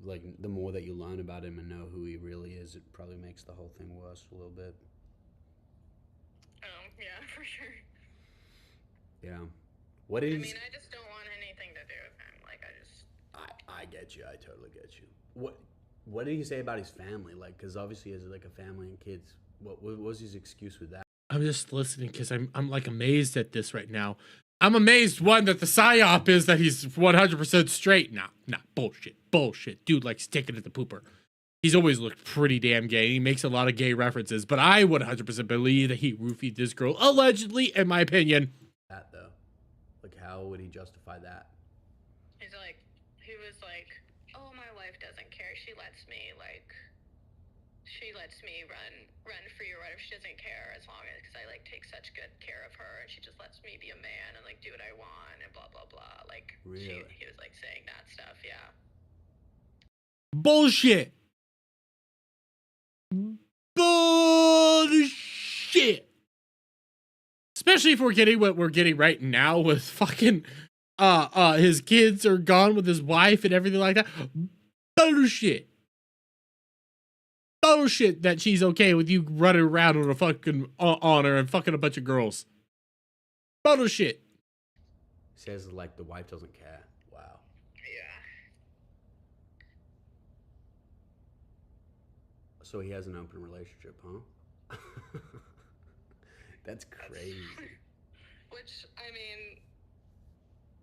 like the more that you learn about him and know who he really is, it probably makes the whole thing worse a little bit. Oh yeah, for sure. Yeah. What is? I mean, I just don't want anything to do with him. Like I just I get you. I totally get you. What did he say about his family? Like, because obviously he has like a family and kids. What was his excuse with that? I'm just listening because I'm like amazed at this right now. I'm amazed, one, that the psyop is that he's 100% straight. Nah, bullshit. Dude likes taking it to pooper. He's always looked pretty damn gay. He makes a lot of gay references, but I would 100% believe that he roofied this girl, allegedly, in my opinion. That though, like, how would he justify that? He's like, he was like, oh, my wife doesn't care. She lets me run free or whatever. She doesn't care as long as, because I like take such good care of her, and she just lets me be a man and like do what I want and blah blah blah. Like, Really? he was like saying that stuff. Yeah. Bullshit. Especially if we're getting what we're getting right now with fucking his kids are gone with his wife and everything like that. Bullshit that she's okay with you running around on a fucking on her and fucking a bunch of girls. Bullshit. Says like the wife doesn't care. Wow. Yeah. So he has an open relationship, huh? That's crazy. Which, I mean,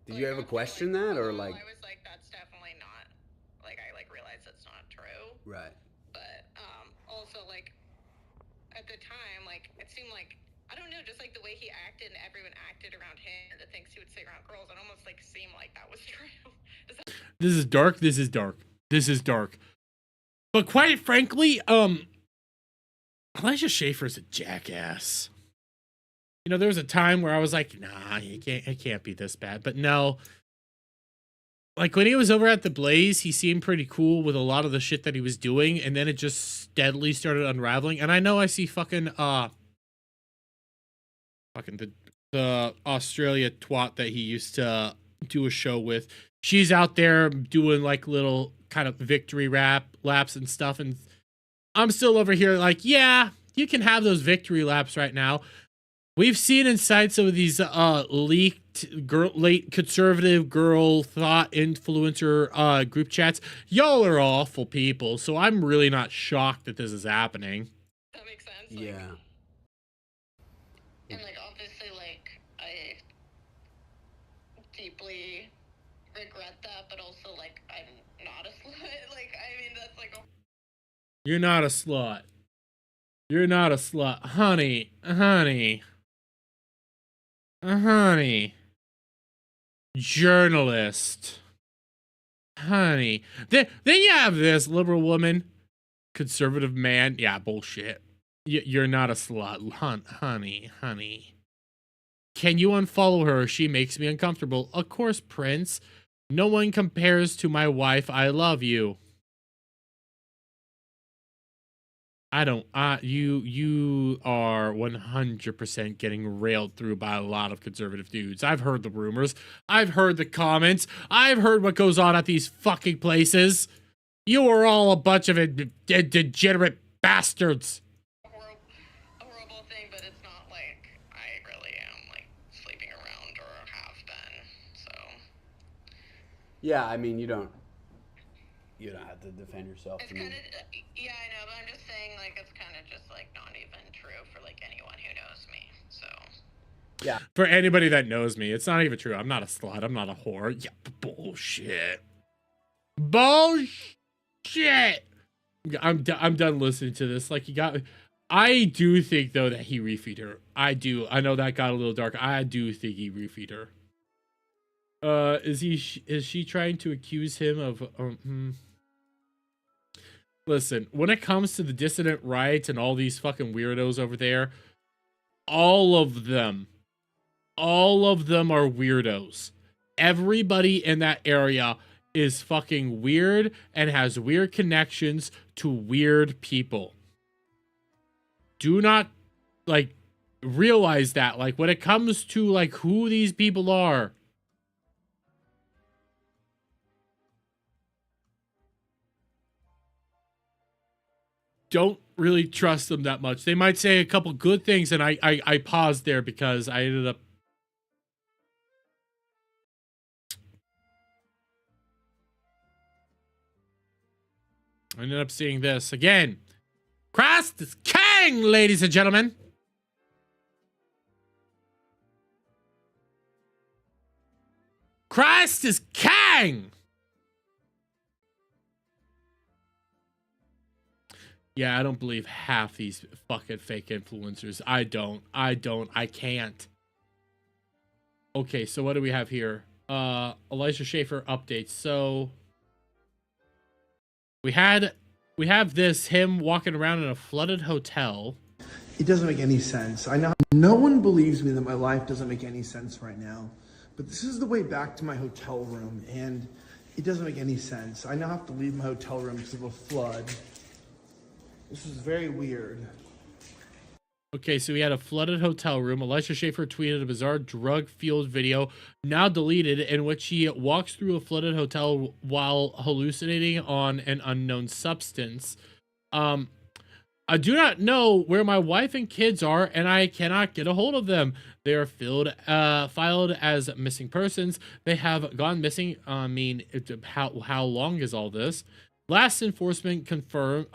Did you ever question that, or like? I was like, that's definitely not. Like, I like realized that's not true. Right. But also like at the time, like it seemed like, I don't know, just like the way he acted and everyone acted around him and the things he would say around girls, it almost like seemed like that was true. This is dark. But quite frankly, Elijah Schaefer's a jackass. You know, there was a time where I was like, nah, it can't be this bad. But no. Like, when he was over at the Blaze, he seemed pretty cool with a lot of the shit that he was doing, and then it just steadily started unraveling. And I know I see fucking the Australia twat that he used to do a show with. She's out there doing, like, little kind of victory laps and stuff, and I'm still over here like, yeah, you can have those victory laps right now. We've seen inside some of these leaked late conservative girl thought influencer group chats. Y'all are awful people, so I'm really not shocked that this is happening. That makes sense. Yeah. And like obviously, like I deeply regret that, but also like I'm not a slut. Like I mean, that's like. You're not a slut. You're not a slut, honey. Journalist. Honey. Then you have this liberal woman, conservative man. Yeah, bullshit. You're not a slut, honey. Can you unfollow her? She makes me uncomfortable. Of course, Prince. No one compares to my wife. I love you. You are 100% getting railed through by a lot of conservative dudes. I've heard the rumors. I've heard the comments. I've heard what goes on at these fucking places. You are all a bunch of degenerate bastards. A horrible thing, but it's not like I really am like sleeping around or have been, so. Yeah, I mean, you don't have to defend yourself. It's kind of, yeah, I know, but I'm just saying, like, it's kind of just, like, not even true for, like, anyone who knows me, so. Yeah. For anybody that knows me, it's not even true. I'm not a slut. I'm not a whore. Yeah, bullshit. I'm done listening to this. Like, I do think, though, that he refeed her. I do. I know that got a little dark. I do think he refeed her. Is she trying to accuse him of, Listen, when it comes to the dissident right and all these fucking weirdos over there, all of them are weirdos. Everybody in that area is fucking weird and has weird connections to weird people. Do not, like, realize that, like, when it comes to, like, who these people are. Don't really trust them that much. They might say a couple good things, and I paused there because I ended up. I ended up seeing this again. Christ is king, ladies and gentlemen. Christ is king. Yeah, I don't believe half these fucking fake influencers. I don't. I can't. Okay, so what do we have here? Elijah Schaefer updates. So we have this, him walking around in a flooded hotel. It doesn't make any sense. I know no one believes me that my life doesn't make any sense right now, but this is the way back to my hotel room, and it doesn't make any sense. I now have to leave my hotel room because of a flood. This is very weird. Okay, so we had a flooded hotel room. Elijah Schaefer tweeted a bizarre drug-fueled video, now deleted, in which he walks through a flooded hotel while hallucinating on an unknown substance. I do not know where my wife and kids are, and I cannot get a hold of them. They are filed as missing persons. They have gone missing. I mean, how long is all this? Last enforcement confirms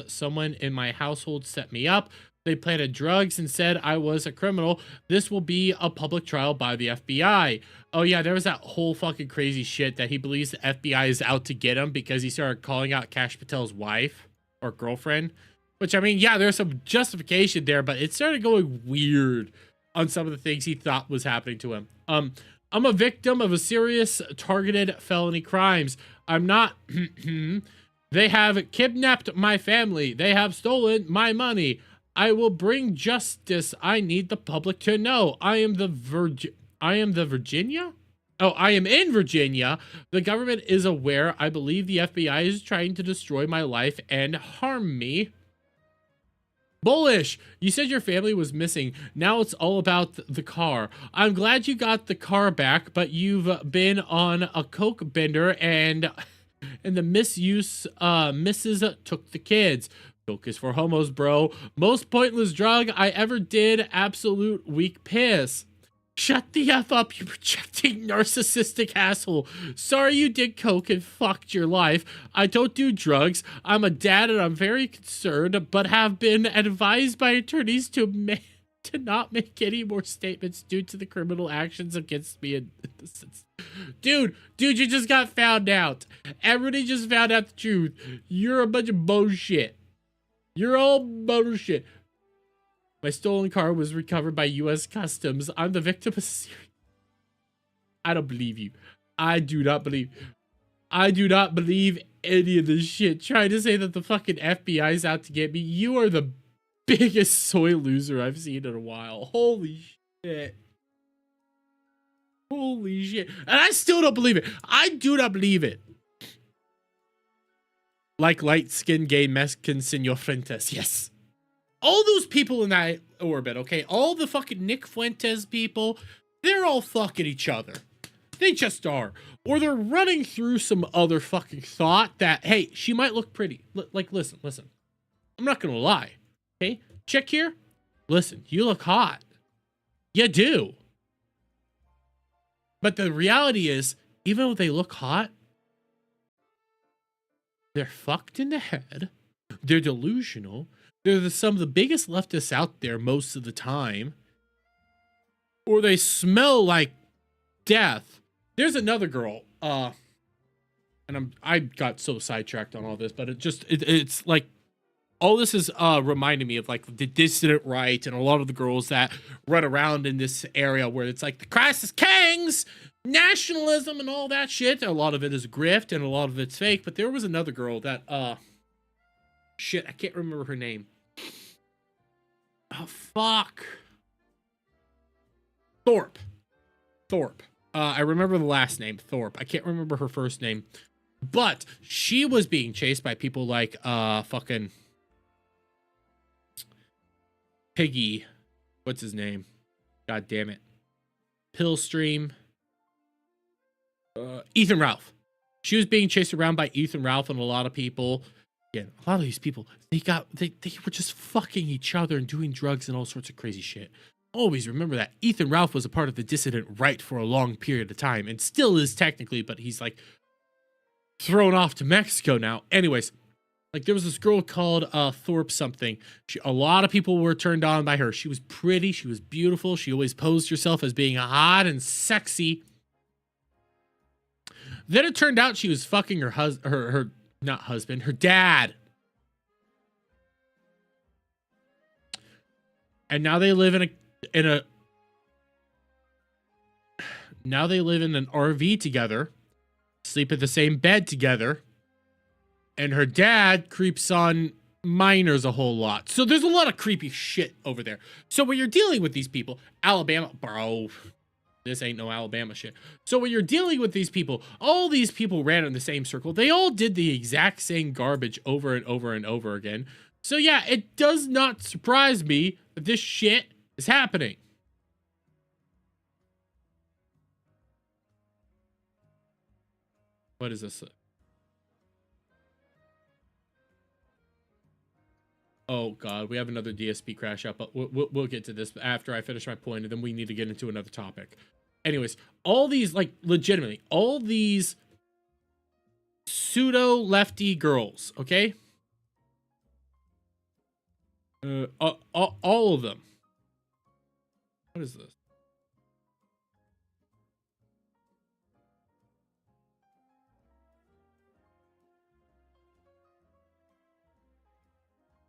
someone in my household set me up. They planted drugs and said I was a criminal. This will be a public trial by the FBI. Oh yeah, there was that whole fucking crazy shit that he believes the FBI is out to get him because he started calling out Kash Patel's wife or girlfriend. Which, I mean, yeah, there's some justification there, but it started going weird on some of the things he thought was happening to him. I'm a victim of a serious targeted felony crimes. I'm not. They have kidnapped my family. They have stolen my money. I will bring justice. I need the public to know. I am Virginia? Oh, I am in Virginia. The government is aware. I believe the FBI is trying to destroy my life and harm me. Bullish, you said your family was missing. Now it's all about the car. I'm glad you got the car back, but you've been on a coke bender and the misses took the kids. Coke is for homos, bro. Most pointless drug I ever did. Absolute weak piss. Shut the F up, you projecting narcissistic asshole. Sorry you did coke and fucked your life. I don't do drugs. I'm a dad and I'm very concerned, but have been advised by attorneys to not make any more statements due to the criminal actions against me. Dude, you just got found out. Everybody just found out the truth. You're a bunch of bullshit. You're all bullshit. My stolen car was recovered by U.S. Customs. I'm the victim of serious... I don't believe you. I do not believe any of this shit. Trying to say that the fucking FBI's out to get me. You are the biggest soy loser I've seen in a while. Holy shit. Holy shit. And I still don't believe it. I do not believe it. Like light-skinned gay Mexican Senor Fuentes. Yes. All those people in that orbit, okay? All the fucking Nick Fuentes people, they're all fucking each other. They just are. Or they're running through some other fucking thought that, hey, she might look pretty. Listen. I'm not gonna lie, okay? Check here. Listen, you look hot. You do. But the reality is, even though they look hot, they're fucked in the head. They're delusional. They're some of the biggest leftists out there most of the time. Or they smell like death. There's another girl, and I got so sidetracked on all this, but it's like all this is reminding me of like the dissident right and a lot of the girls that run around in this area where it's like the Christ is kings, nationalism and all that shit. A lot of it is grift and a lot of it's fake, but there was another girl that shit, I can't remember her name. Oh, fuck. Thorpe. I remember the last name, Thorpe. I can't remember her first name. But she was being chased by people like fucking Piggy. What's his name? God damn it. Pillstream. Ethan Ralph. She was being chased around by Ethan Ralph and a lot of people. Yeah, a lot of these people, they were just fucking each other and doing drugs and all sorts of crazy shit. Always remember that Ethan Ralph was a part of the dissident right for a long period of time and still is technically, but he's like thrown off to Mexico now. Anyways, like there was this girl called Thorpe something. A lot of people were turned on by her. She was pretty. She was beautiful. She always posed herself as being hot and sexy. Then it turned out she was fucking her not husband, her dad. And now they live now they live in an RV together, sleep in the same bed together, and her dad creeps on minors a whole lot. So there's a lot of creepy shit over there. So when you're dealing with these people, Alabama, bro, this ain't no Alabama shit. So when you're dealing with these people, all these people ran in the same circle. They all did the exact same garbage over and over and over again. So yeah, it does not surprise me that this shit is happening. What is this? Oh God, we have another DSP crash up, but we'll get to this after I finish my point, and then we need to get into another topic. Anyways, all these, like, legitimately, all these pseudo lefty girls, okay? All of them. What is this?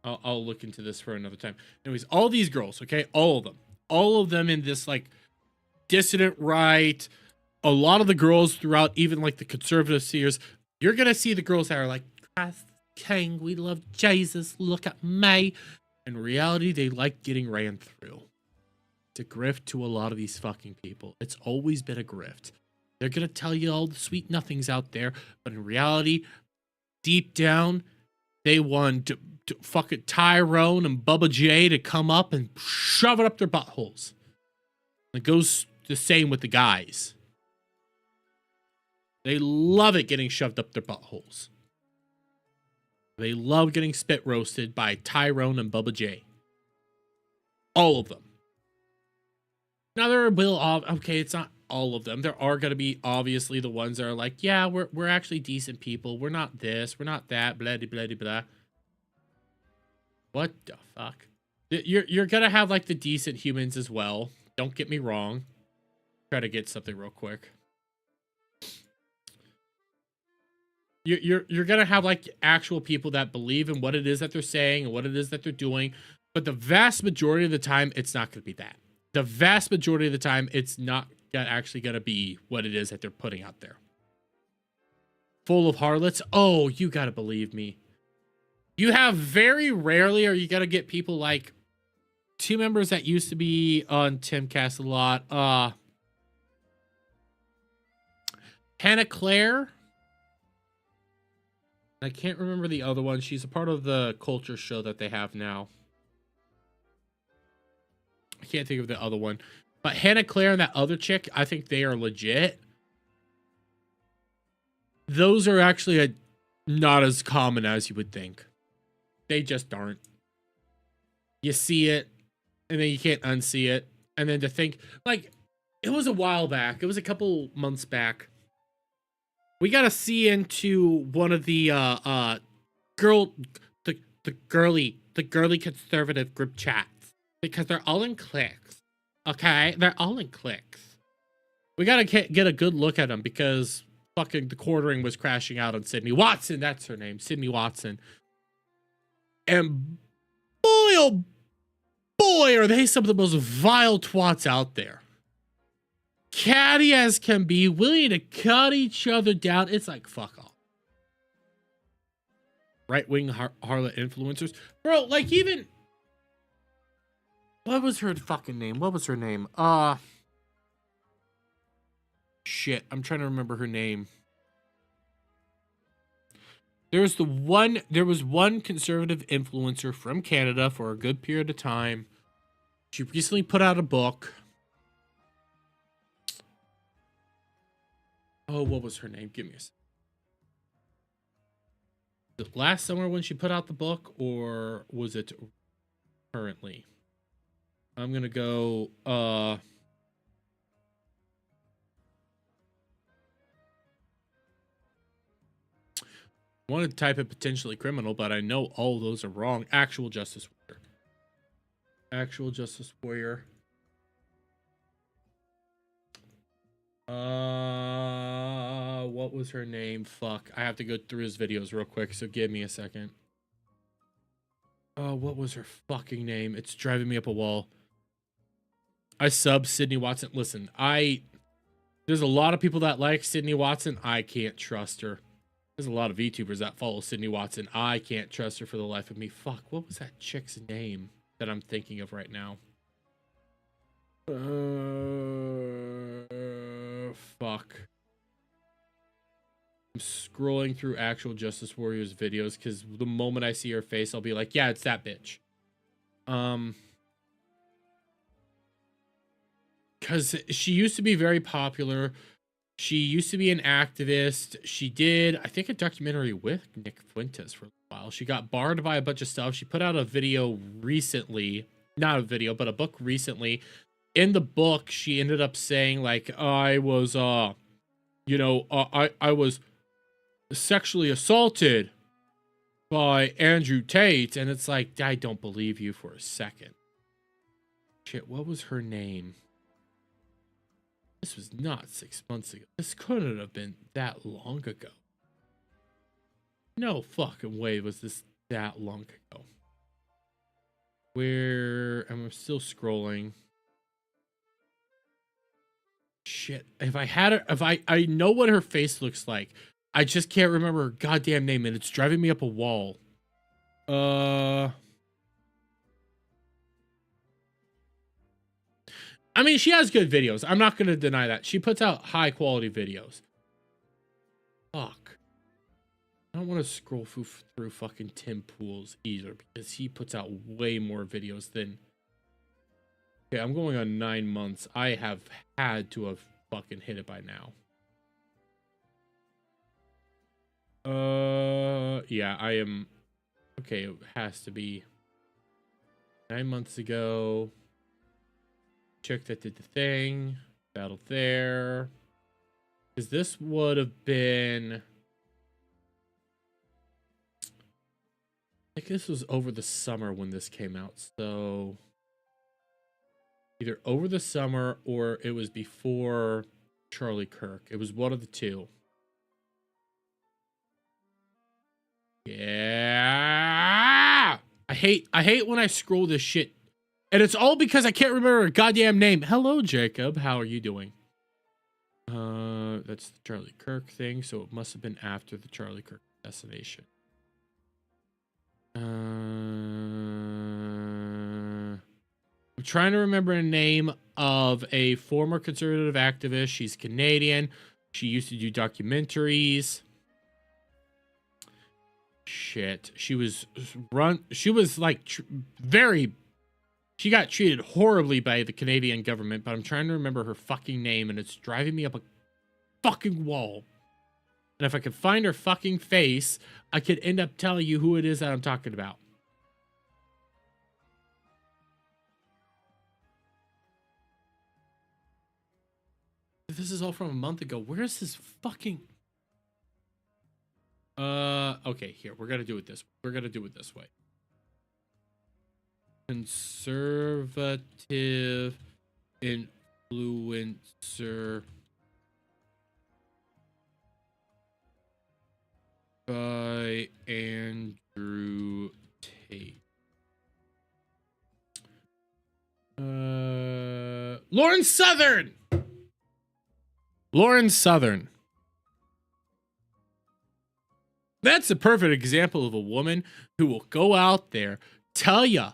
I'll look into this for another time. Anyways, all these girls, okay? All of them in this, like, dissident right. A lot of the girls throughout even, like, the conservative spheres, you're gonna see the girls that are like, Christ King, we love Jesus, look at me. In reality, they like getting ran through. It's a grift to a lot of these fucking people. It's always been a grift. They're gonna tell you all the sweet nothings out there, but in reality, deep down, they want to fucking Tyrone and Bubba J to come up and shove it up their buttholes. It goes the same with the guys. They love it getting shoved up their buttholes. They love getting spit roasted by Tyrone and Bubba J. All of them. Now there will, okay, it's not all of them. There are going to be obviously the ones that are like, yeah, we're actually decent people. We're not this, we're not that, blah, blah, blah, blah. What the fuck? You're going to have like the decent humans as well. Don't get me wrong. Try to get something real quick. You're going to have like actual people that believe in what it is that they're saying and what it is that they're doing. But the vast majority of the time, it's not going to be that. The vast majority of the time, it's not actually going to be what it is that they're putting out there. Full of harlots? Oh, you got to believe me. You have very rarely are you going to get people like two members that used to be on Timcast a lot. Hannah Claire. I can't remember the other one. She's a part of the culture show that they have now. I can't think of the other one. But Hannah Claire and that other chick, I think they are legit. Those are actually not as common as you would think. They just aren't. You see it, and then you can't unsee it. And then to think, like, it was a while back. It was a couple months back. We got to see into one of the girly conservative group chats because they're all in cliques. Okay, they're all in cliques. We got to get a good look at them because fucking the quartering was crashing out on Sydney Watson. That's her name, Sydney Watson. And boy, oh boy, are they some of the most vile twats out there. Catty as can be, willing to cut each other down. It's like, fuck off. Right-wing harlot influencers. Bro, like even... What was her fucking name? What was her name? Shit, I'm trying to remember her name. There was one conservative influencer from Canada for a good period of time. She recently put out a book. Oh, what was her name? Give me a second. Was it last summer when she put out the book, or was it currently? I'm going to go, I want to type it potentially criminal, but I know all those are wrong. Actual justice warrior. Actual justice warrior. What was her name? Fuck. I have to go through his videos real quick, so give me a second. What was her fucking name? It's driving me up a wall. I sub Sydney Watson. Listen, there's a lot of people that like Sydney Watson. I can't trust her. There's a lot of VTubers that follow Sydney Watson. I can't trust her for the life of me. Fuck, what was that chick's name that I'm thinking of right now? Fuck. I'm scrolling through Actual Justice Warriors videos because the moment I see her face, I'll be like, yeah, it's that bitch. Because she used to be very popular. She used to be an activist. She did, I think, a documentary with Nick Fuentes for a while. She got barred by a bunch of stuff. She put out a video recently. Not a video, but a book recently. In the book, she ended up saying, like, I was, I was sexually assaulted by Andrew Tate. And it's like, I don't believe you for a second. Shit, what was her name? This was not 6 months ago. This couldn't have been that long ago. No fucking way was this that long ago. Where I'm still scrolling. Shit. If I had her, I know what her face looks like. I just can't remember her goddamn name, and it's driving me up a wall. I mean, she has good videos. I'm not going to deny that. She puts out high quality videos. Fuck. I don't want to scroll through fucking Tim Pools either, because he puts out way more videos than... Okay, I'm going on 9 months. I have had to have fucking hit it by now. Yeah, I am... Okay, it has to be 9 months ago. Chick that did the thing. Battle there. Because this would have been... I think this was over the summer when this came out. So... either over the summer or it was before Charlie Kirk. It was one of the two. Yeah. I hate when I scroll this shit. And it's all because I can't remember her goddamn name. Hello, Jacob. How are you doing? That's the Charlie Kirk thing, so it must have been after the Charlie Kirk assassination. I'm trying to remember a name of a former conservative activist. She's Canadian. She used to do documentaries. Shit. She was like she got treated horribly by the Canadian government, but I'm trying to remember her fucking name, and it's driving me up a fucking wall. And if I could find her fucking face, I could end up telling you who it is that I'm talking about. This is all from a month ago. Where is this fucking... Okay, here. We're gonna do it this way. We're gonna do it this way. Conservative influencer by Andrew Tate. Lauren Southern! Lauren Southern. That's a perfect example of a woman who will go out there, tell ya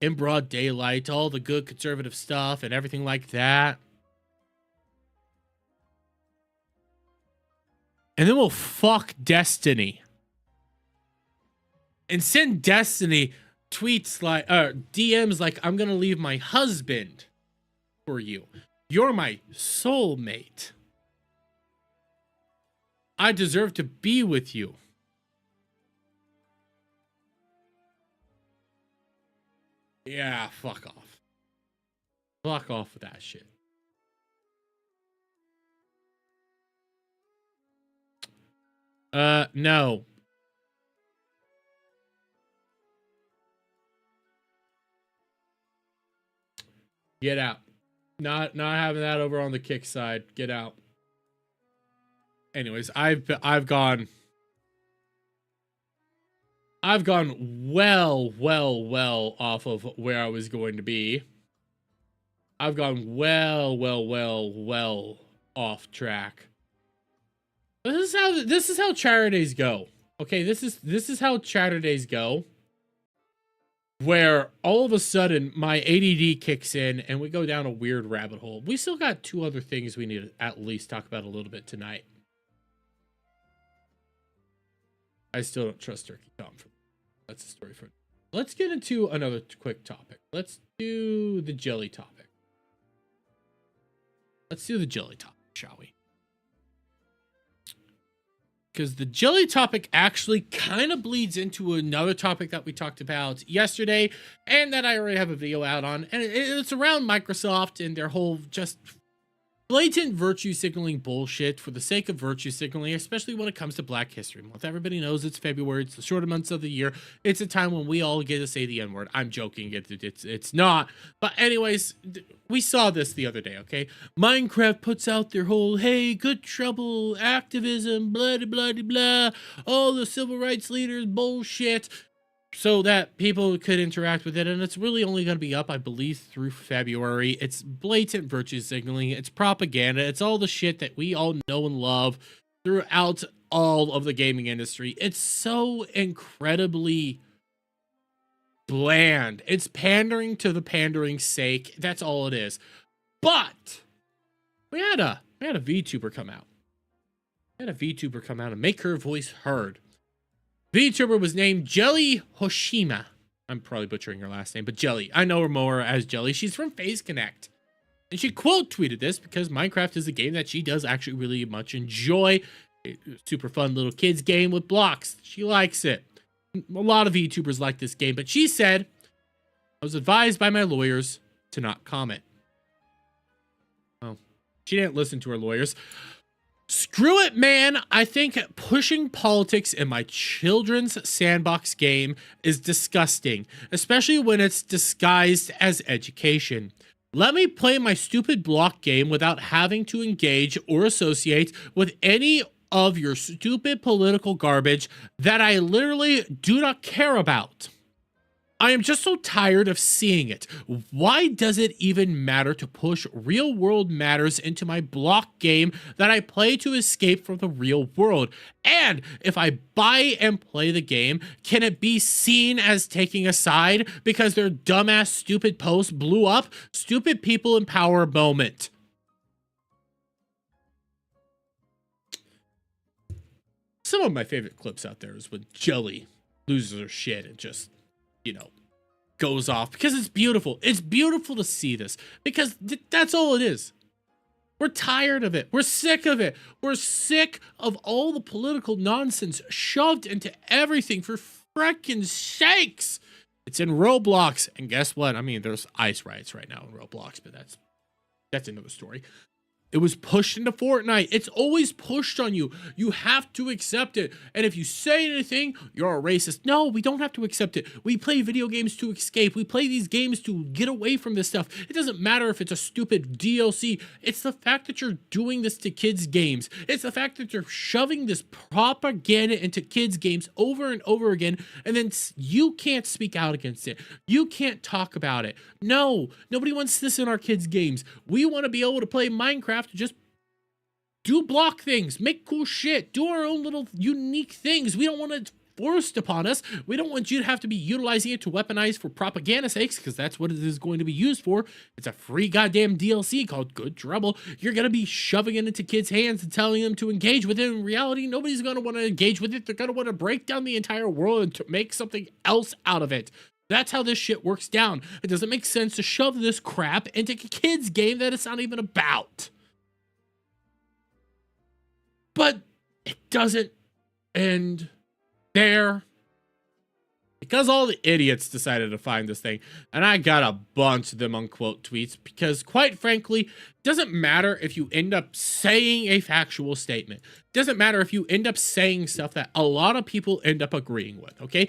in broad daylight all the good conservative stuff and everything like that. And then we'll fuck Destiny. And send Destiny tweets like, DMs like, I'm gonna leave my husband for you. You're my soulmate. I deserve to be with you. Yeah, fuck off. Fuck off with that shit. No. Get out. Not having that over on the kick side. Get out. Anyways, I've gone well off of where I was going to be. I've gone well off track. This is how Chaturdays go. Okay, this is how Chaturdays go. Where all of a sudden my ADD kicks in and we go down a weird rabbit hole. We still got 2 other things we need to at least talk about a little bit tonight. I still don't trust Turkey Tom. That's a story for. Let's get into another quick topic. Let's do the jelly topic. Let's do the jelly topic, shall we? Because the jelly topic actually kind of bleeds into another topic that we talked about yesterday, and that I already have a video out on, and it's around Microsoft and their whole just blatant virtue signaling bullshit for the sake of virtue signaling, especially when it comes to Black History Month. Everybody knows it's February. It's the shorter months of the year. It's a time when we all get to say the N-word. I'm joking. It's not. But anyways, we saw this the other day, okay? Minecraft puts out their whole, hey, good trouble, activism, blah, blah, blah, blah, all the civil rights leaders bullshit, so that people could interact with it, and it's really only going to be up, I believe, through February. It's blatant virtue signaling, it's propaganda, it's all the shit that we all know and love throughout all of the gaming industry. It's so incredibly bland. It's pandering to the pandering's sake. That's all it is. But we had a VTuber come out. And make her voice heard. VTuber was named Jelly Hoshima. I'm probably butchering her last name, but Jelly. I know her more as Jelly. She's from FaZe Connect. And she quote tweeted this because Minecraft is a game that she does actually really much enjoy. Super fun little kids game with blocks. She likes it. A lot of VTubers like this game, but she said, I was advised by my lawyers to not comment. Well, she didn't listen to her lawyers. Screw it, man. I think pushing politics in my children's sandbox game is disgusting, especially when it's disguised as education. Let me play my stupid block game without having to engage or associate with any of your stupid political garbage that I literally do not care about. I am just so tired of seeing it. Why does it even matter to push real world matters into my block game that I play to escape from the real world? And if I buy and play the game, can it be seen as taking a side because their dumbass stupid post blew up? Stupid people in power moment. Some of my favorite clips out there is when Jelly loses her shit and just, you know, goes off because it's beautiful. It's beautiful to see this because that's all it is. We're tired of it. We're sick of it. We're sick of all the political nonsense shoved into everything for frickin' sakes. It's in Roblox. And guess what? I mean, there's ice riots right now in Roblox, but that's another story. It was pushed into Fortnite. It's always pushed on you. You have to accept it. And if you say anything, you're a racist. No, we don't have to accept it. We play video games to escape. We play these games to get away from this stuff. It doesn't matter if it's a stupid DLC. It's the fact that you're doing this to kids' games. It's the fact that you're shoving this propaganda into kids' games over and over again, and then you can't speak out against it. You can't talk about it. No, nobody wants this in our kids' games. We want to be able to play Minecraft to just do block things, make cool shit, do our own little unique things. We don't want it forced upon us. We don't want you to have to be utilizing it to weaponize for propaganda sakes, because that's what it is going to be used for. It's a free goddamn DLC called Good Trouble. You're going to be shoving it into kids' hands and telling them to engage with it. In reality, nobody's going to want to engage with it. They're going to want to break down the entire world and to make something else out of it. That's how this shit works down. It doesn't make sense to shove this crap into a kid's game that it's not even about. But it doesn't end there. Because all the idiots decided to find this thing. And I got a bunch of them on quote tweets. Because quite frankly, it doesn't matter if you end up saying a factual statement. It doesn't matter if you end up saying stuff that a lot of people end up agreeing with, okay?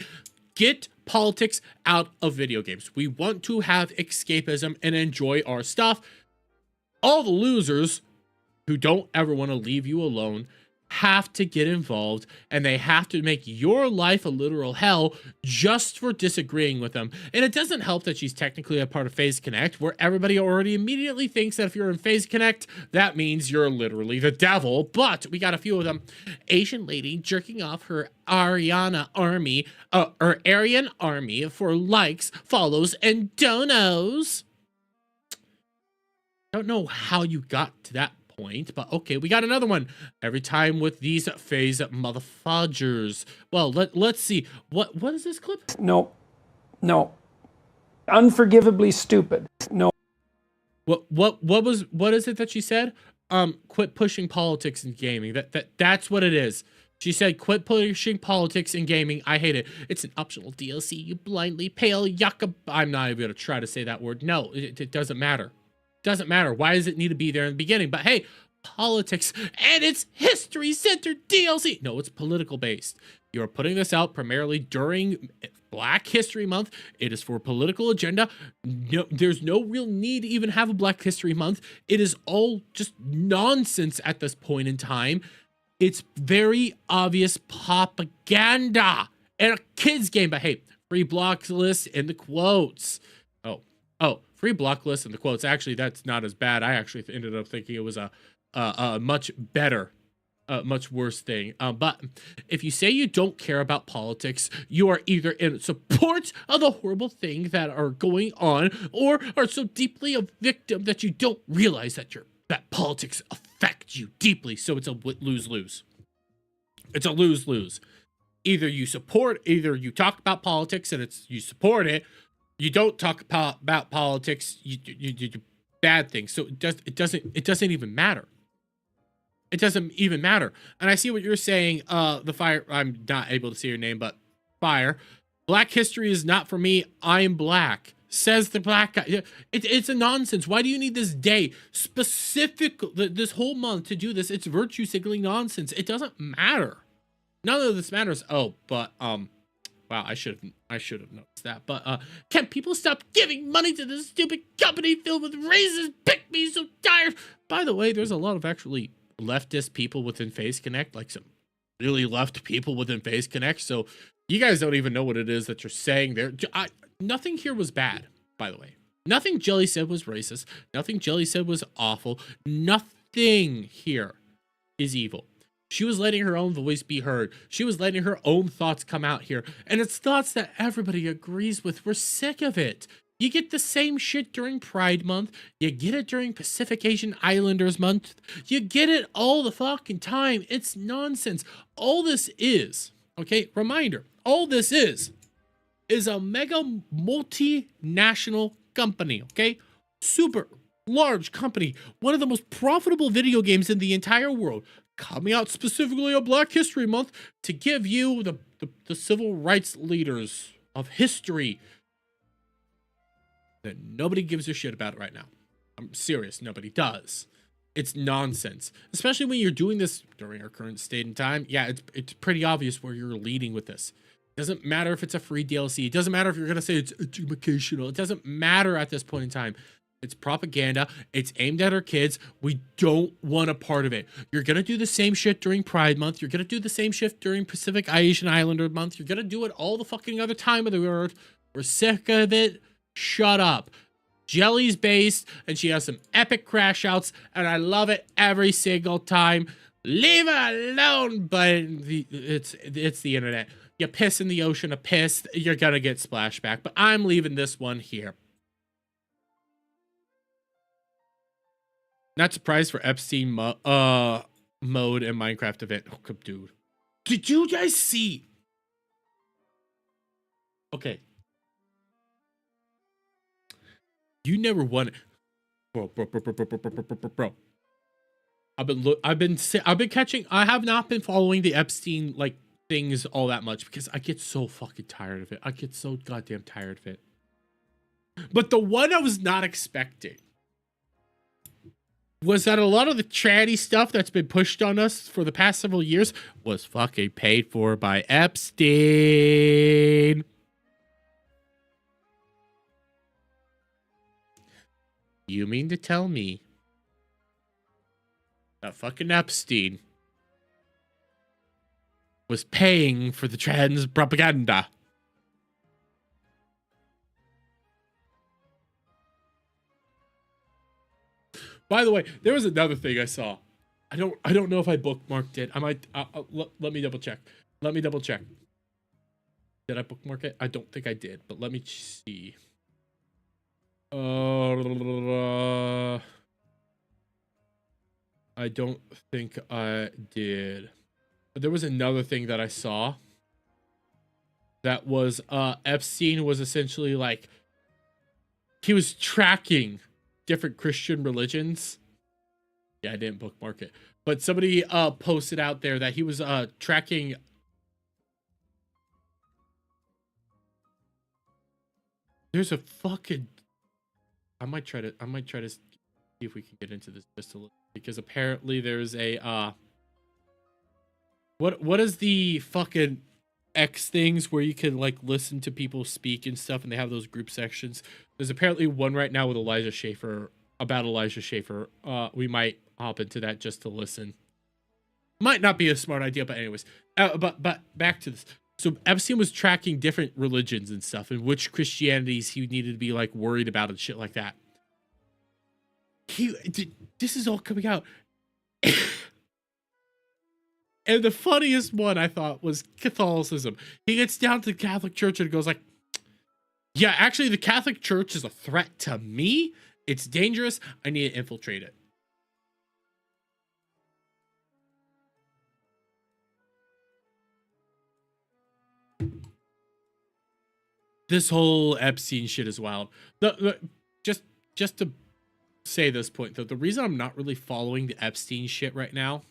Get politics out of video games. We want to have escapism and enjoy our stuff. All the losers who don't ever want to leave you alone have to get involved, and they have to make your life a literal hell just for disagreeing with them. And it doesn't help that she's technically a part of FaZe Connect, where everybody already immediately thinks that if you're in FaZe Connect, that means you're literally the devil. But we got a few of them. Asian lady jerking off her Aryan army for likes, follows, and donos. Don't know how you got to that point, but okay, we got another one. Every time with these FaZe motherfudgers. Well, let's see. What is this clip? No. Unforgivably stupid. No. What is it that she said? Quit pushing politics in gaming. That's what it is. She said, quit pushing politics in gaming. I hate it. It's an optional DLC, you blindly pale yucca. I'm not even gonna try to say that word. No, it doesn't matter. Doesn't matter. Why does it need to be there in the beginning? But hey, politics, and it's history-centered DLC. No, it's political-based. You're putting this out primarily during Black History Month. It is for a political agenda. No, there's no real need to even have a Black History Month. It is all just nonsense at this point in time. It's very obvious propaganda and a kid's game. But hey, free block list in the quotes. Oh, free block list in the quotes. Actually, that's not as bad. I actually ended up thinking it was a much better, much worse thing. But if you say you don't care about politics, you are either in support of the horrible things that are going on, or are so deeply a victim that you don't realize that politics affect you deeply. So it's a lose-lose. It's a lose-lose. Either you talk about politics and you support it. You don't talk about politics. You do bad things. So it doesn't even matter. It doesn't even matter. And I see what you're saying. The Fire. I'm not able to see your name, but Fire. Black history is not for me. I am black. Says the black guy. It's a nonsense. Why do you need this day this whole month to do this? It's virtue signaling nonsense. It doesn't matter. None of this matters. Oh, but wow, I should have noticed that. But can people stop giving money to this stupid company filled with racist pick me? So tired. By the way, there's a lot of actually leftist people within FaZe Connect, like some really left people within FaZe Connect. So you guys don't even know what it is that you're saying there. Nothing here was bad, by the way. Nothing Jelly said was racist. Nothing Jelly said was awful. Nothing here is evil. She was letting her own voice be heard. She was letting her own thoughts come out here. And it's thoughts that everybody agrees with. We're sick of it. You get the same shit during Pride Month. You get it during Pacific Asian Islanders Month. You get it all the fucking time. It's nonsense. All this is, okay, reminder, all this is a mega multinational company, okay? Super large company. One of the most profitable video games in the entire world. Coming out specifically on Black History Month to give you the civil rights leaders of history that nobody gives a shit about it right now. I'm serious, nobody does. It's nonsense, especially when you're doing this during our current state and time. Yeah, it's pretty obvious where you're leading with this. It doesn't matter if it's a free DLC. It doesn't matter if you're gonna say it's educational. It doesn't matter at this point in time. It's propaganda. It's aimed at our kids. We don't want a part of it. You're going to do the same shit during Pride Month. You're going to do the same shit during Pacific Asian Islander Month. You're going to do it all the fucking other time of the world. We're sick of it. Shut up. Jelly's based, and she has some epic crash outs, and I love it every single time. Leave it alone, but it's the internet. You piss in the ocean of piss, you're going to get splashback. But I'm leaving this one here. Not surprised for Epstein mode and Minecraft event. Oh, dude. Did you guys see? Okay. You never won it. Bro. I've been catching. I have not been following the Epstein like things all that much because I get so fucking tired of it. I get so goddamn tired of it. But the one I was not expecting was that a lot of the chatty stuff that's been pushed on us for the past several years was fucking paid for by Epstein. You mean to tell me that fucking Epstein was paying for the trans propaganda? By the way, there was another thing I saw. I don't know if I bookmarked it. I might let me double check. Let me double check. Did I bookmark it? I don't think I did, but let me see. I don't think I did. But there was another thing that I saw. That was Epstein was essentially like he was tracking different Christian religions. Yeah, I didn't bookmark it. But somebody posted out there that he was tracking there's a fucking I might try to see if we can get into this just a little because apparently there's a what is the fucking X things where you can like listen to people speak and stuff and they have those group sections. There's apparently one right now with Elijah Schaefer about Elijah Schaefer. We might hop into that just to listen. Might not be a smart idea, but anyways. But back to this. So Epstein was tracking different religions and stuff and which Christianities he needed to be like worried about and shit like that. This is all coming out. And the funniest one I thought was Catholicism. He gets down to the Catholic Church and goes like, yeah, actually the Catholic Church is a threat to me. It's dangerous. I need to infiltrate it. This whole Epstein shit is wild. Just to say this point though, the reason I'm not really following the Epstein shit right now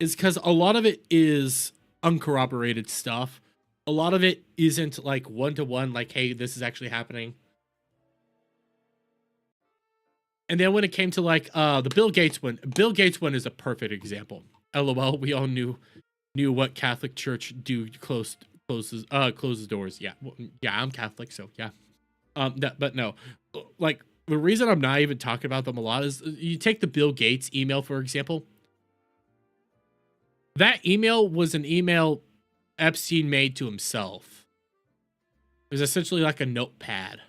is because a lot of it is uncorroborated stuff. A lot of it isn't like one-to-one, like, hey, this is actually happening. And then when it came to like the Bill Gates one is a perfect example. LOL, we all knew what Catholic Church do closes doors. Yeah, well, yeah, I'm Catholic, so yeah. But no, like the reason I'm not even talking about them a lot is you take the Bill Gates email for example. That email was an email Epstein made to himself. It was essentially like a notepad.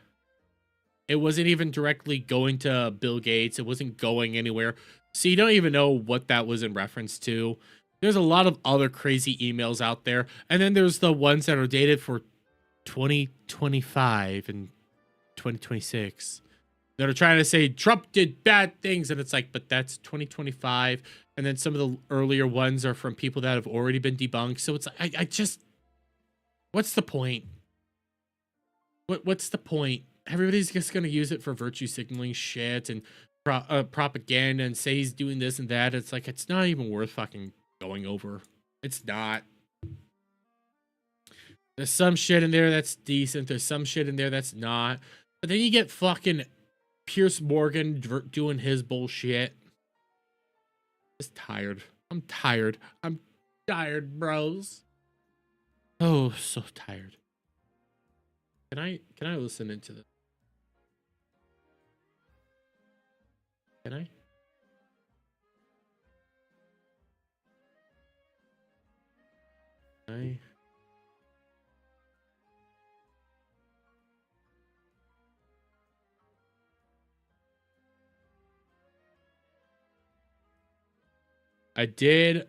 It wasn't even directly going to Bill Gates. It wasn't going anywhere. So you don't even know what that was in reference to. There's a lot of other crazy emails out there. And then there's the ones that are dated for 2025 and 2026 that are trying to say Trump did bad things. And it's like, but that's 2025. And then some of the earlier ones are from people that have already been debunked. So it's like, I just, what's the point? What's the point? Everybody's just going to use it for virtue signaling shit and propaganda and say he's doing this and that. It's like, it's not even worth fucking going over. It's not. There's some shit in there that's decent. There's some shit in there that's not. But then you get fucking Pierce Morgan doing his bullshit. Just tired. I'm tired. I'm tired, bros. Oh, so tired. Can I listen into this? Can I? I did.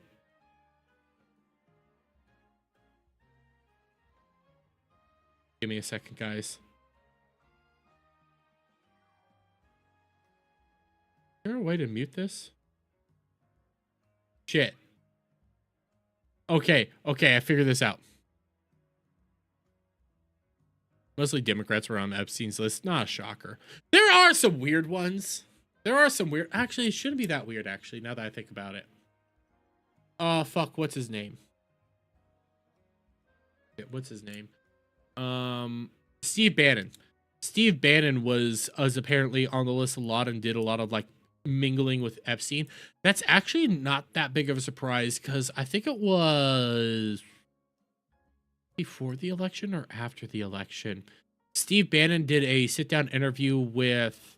Give me a second, guys. Is there a way to mute this? Shit. Okay, I figured this out. Mostly Democrats were on Epstein's list. Not a shocker. There are some weird ones. Actually, it shouldn't be that weird, actually, now that I think about it. Fuck, what's his name? What's his name? Steve Bannon. Steve Bannon was apparently on the list a lot and did a lot of like mingling with Epstein. That's actually not that big of a surprise because I think it was before the election or after the election. Steve Bannon did a sit-down interview with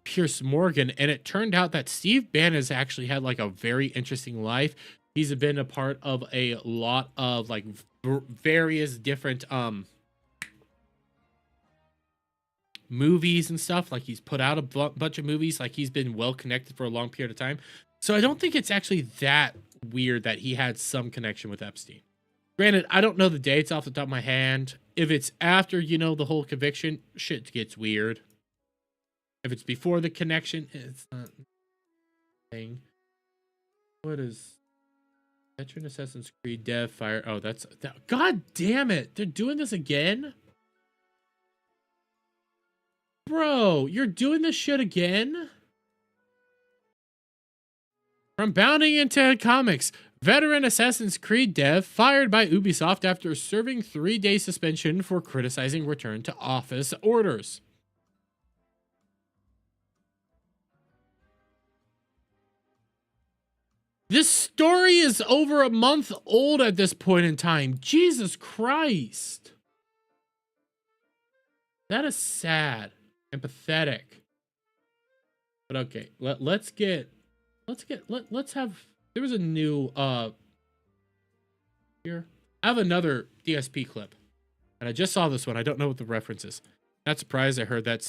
Pierce Morgan, and it turned out that Steve Bannon has actually had like a very interesting life. He's been a part of a lot of like various different movies and stuff. Like he's put out a bunch of movies. Like he's been well connected for a long period of time. So I don't think it's actually that weird that he had some connection with Epstein. Granted, I don't know the dates off the top of my hand. If it's after, you know, the whole conviction, shit gets weird. If it's before the connection, it's not a thing. What is Veteran Assassin's Creed Dev Fire? Oh, that's that. God damn it. They're doing this again? Bro, you're doing this shit again? From Bounding into Comics, veteran Assassin's Creed dev fired by Ubisoft after serving 3-day suspension for criticizing return to office orders. This story is over a month old at this point in time. Jesus Christ. That is sad and pathetic. But okay, let's have, there was a new here. I have another DSP clip. And I just saw this one. I don't know what the reference is. Not surprised I heard that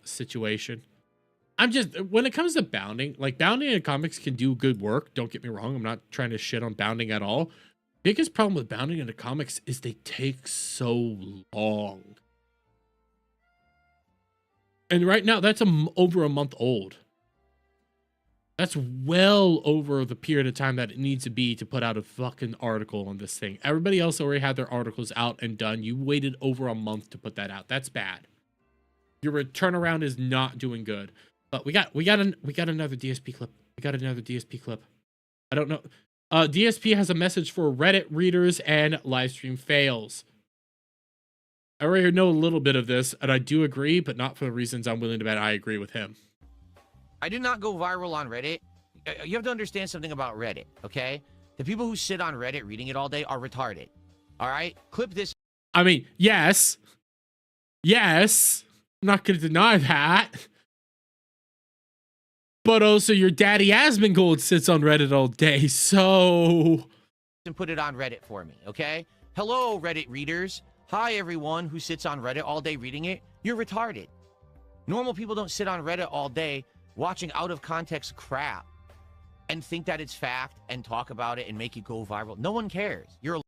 situation. I'm just, when it comes to Bounding, like Bounding in comics can do good work. Don't get me wrong. I'm not trying to shit on Bounding at all. Biggest problem with Bounding into comics is they take so long. And right now, that's over a month old. That's well over the period of time that it needs to be to put out a fucking article on this thing. Everybody else already had their articles out and done. You waited over a month to put that out. That's bad. Your turnaround is not doing good. But we got another DSP clip. We got another DSP clip. I don't know. DSP has a message for Reddit readers and livestream fails. I already know a little bit of this, and I do agree, but not for the reasons I'm willing to bet I agree with him. I did not go viral on Reddit. You have to understand something about Reddit, okay? The people who sit on Reddit reading it all day are retarded. All right? Clip this. I mean, yes. Yes. I'm not going to deny that. But also, your daddy Asmongold sits on Reddit all day, so... And put it on Reddit for me, okay? Hello, Reddit readers. Hi, everyone who sits on Reddit all day reading it. You're retarded. Normal people don't sit on Reddit all day watching out-of-context crap and think that it's fact and talk about it and make it go viral. No one cares. You're...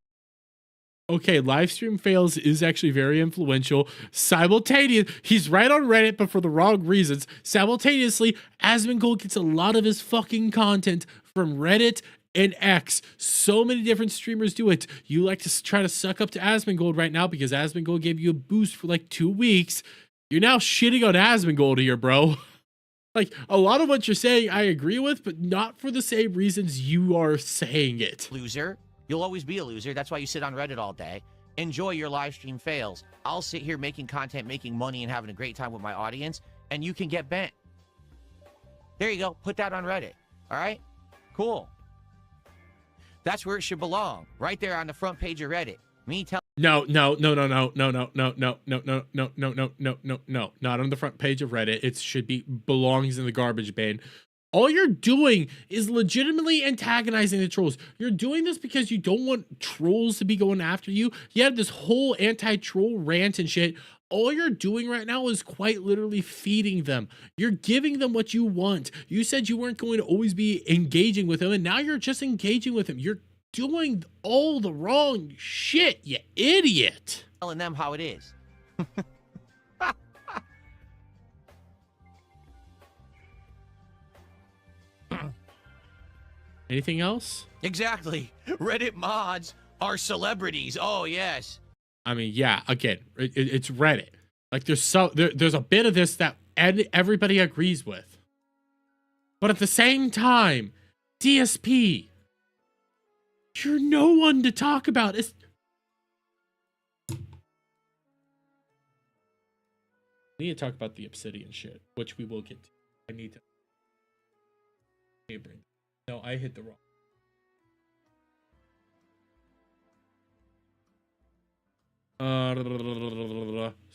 Okay, livestream fails is actually very influential. Simultaneous, he's right on Reddit, but for the wrong reasons. Simultaneously, Asmongold gets a lot of his fucking content from Reddit and X. So many different streamers do it. You like to try to suck up to Asmongold right now because Asmongold gave you a boost for like 2 weeks. You're now shitting on Asmongold here, bro. Like, a lot of what you're saying I agree with, but not for the same reasons you are saying it. Loser. You'll always be a loser. That's why you sit on Reddit all day. Enjoy your live stream fails. I'll sit here making content, making money, and having a great time with my audience, and you can get bent. There you go. Put that on Reddit. All right? Cool. That's where it should belong. Right there on the front page of Reddit. Me telling... No. Not on the front page of Reddit. It should be belongs in the garbage bin. All you're doing is legitimately antagonizing the trolls. You're doing this because you don't want trolls to be going after you. You have this whole anti-troll rant and shit. All you're doing right now is quite literally feeding them. You're giving them what you want. You said you weren't going to always be engaging with them, and now you're just engaging with them. You're doing all the wrong shit, you idiot. Telling them how it is. Anything else? Exactly. Reddit mods are celebrities. Oh, yes. I mean, yeah, again, it's Reddit. Like, there's a bit of this that everybody agrees with. But at the same time, DSP, you're no one to talk about. I need to talk about the Obsidian shit, which we will get to. I need to. No, I hit the wrong.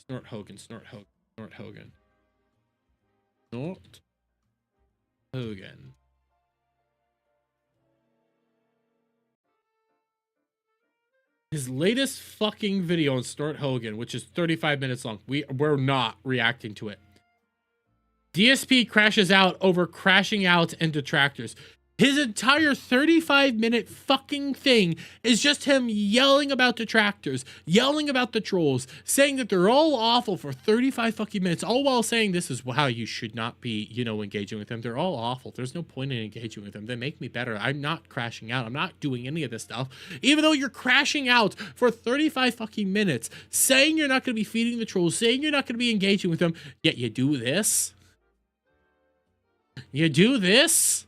Snort Hogan. Not Hogan. His latest fucking video on Snort Hogan, which is 35 minutes long. We're not reacting to it. DSP crashes out over crashing out and detractors. His entire 35-minute fucking thing is just him yelling about detractors, yelling about the trolls, saying that they're all awful for 35 fucking minutes, all while saying this is how you should not be, you know, engaging with them. They're all awful. There's no point in engaging with them. They make me better. I'm not crashing out. I'm not doing any of this stuff. Even though you're crashing out for 35 fucking minutes, saying you're not going to be feeding the trolls, saying you're not going to be engaging with them, yet you do this? You do this?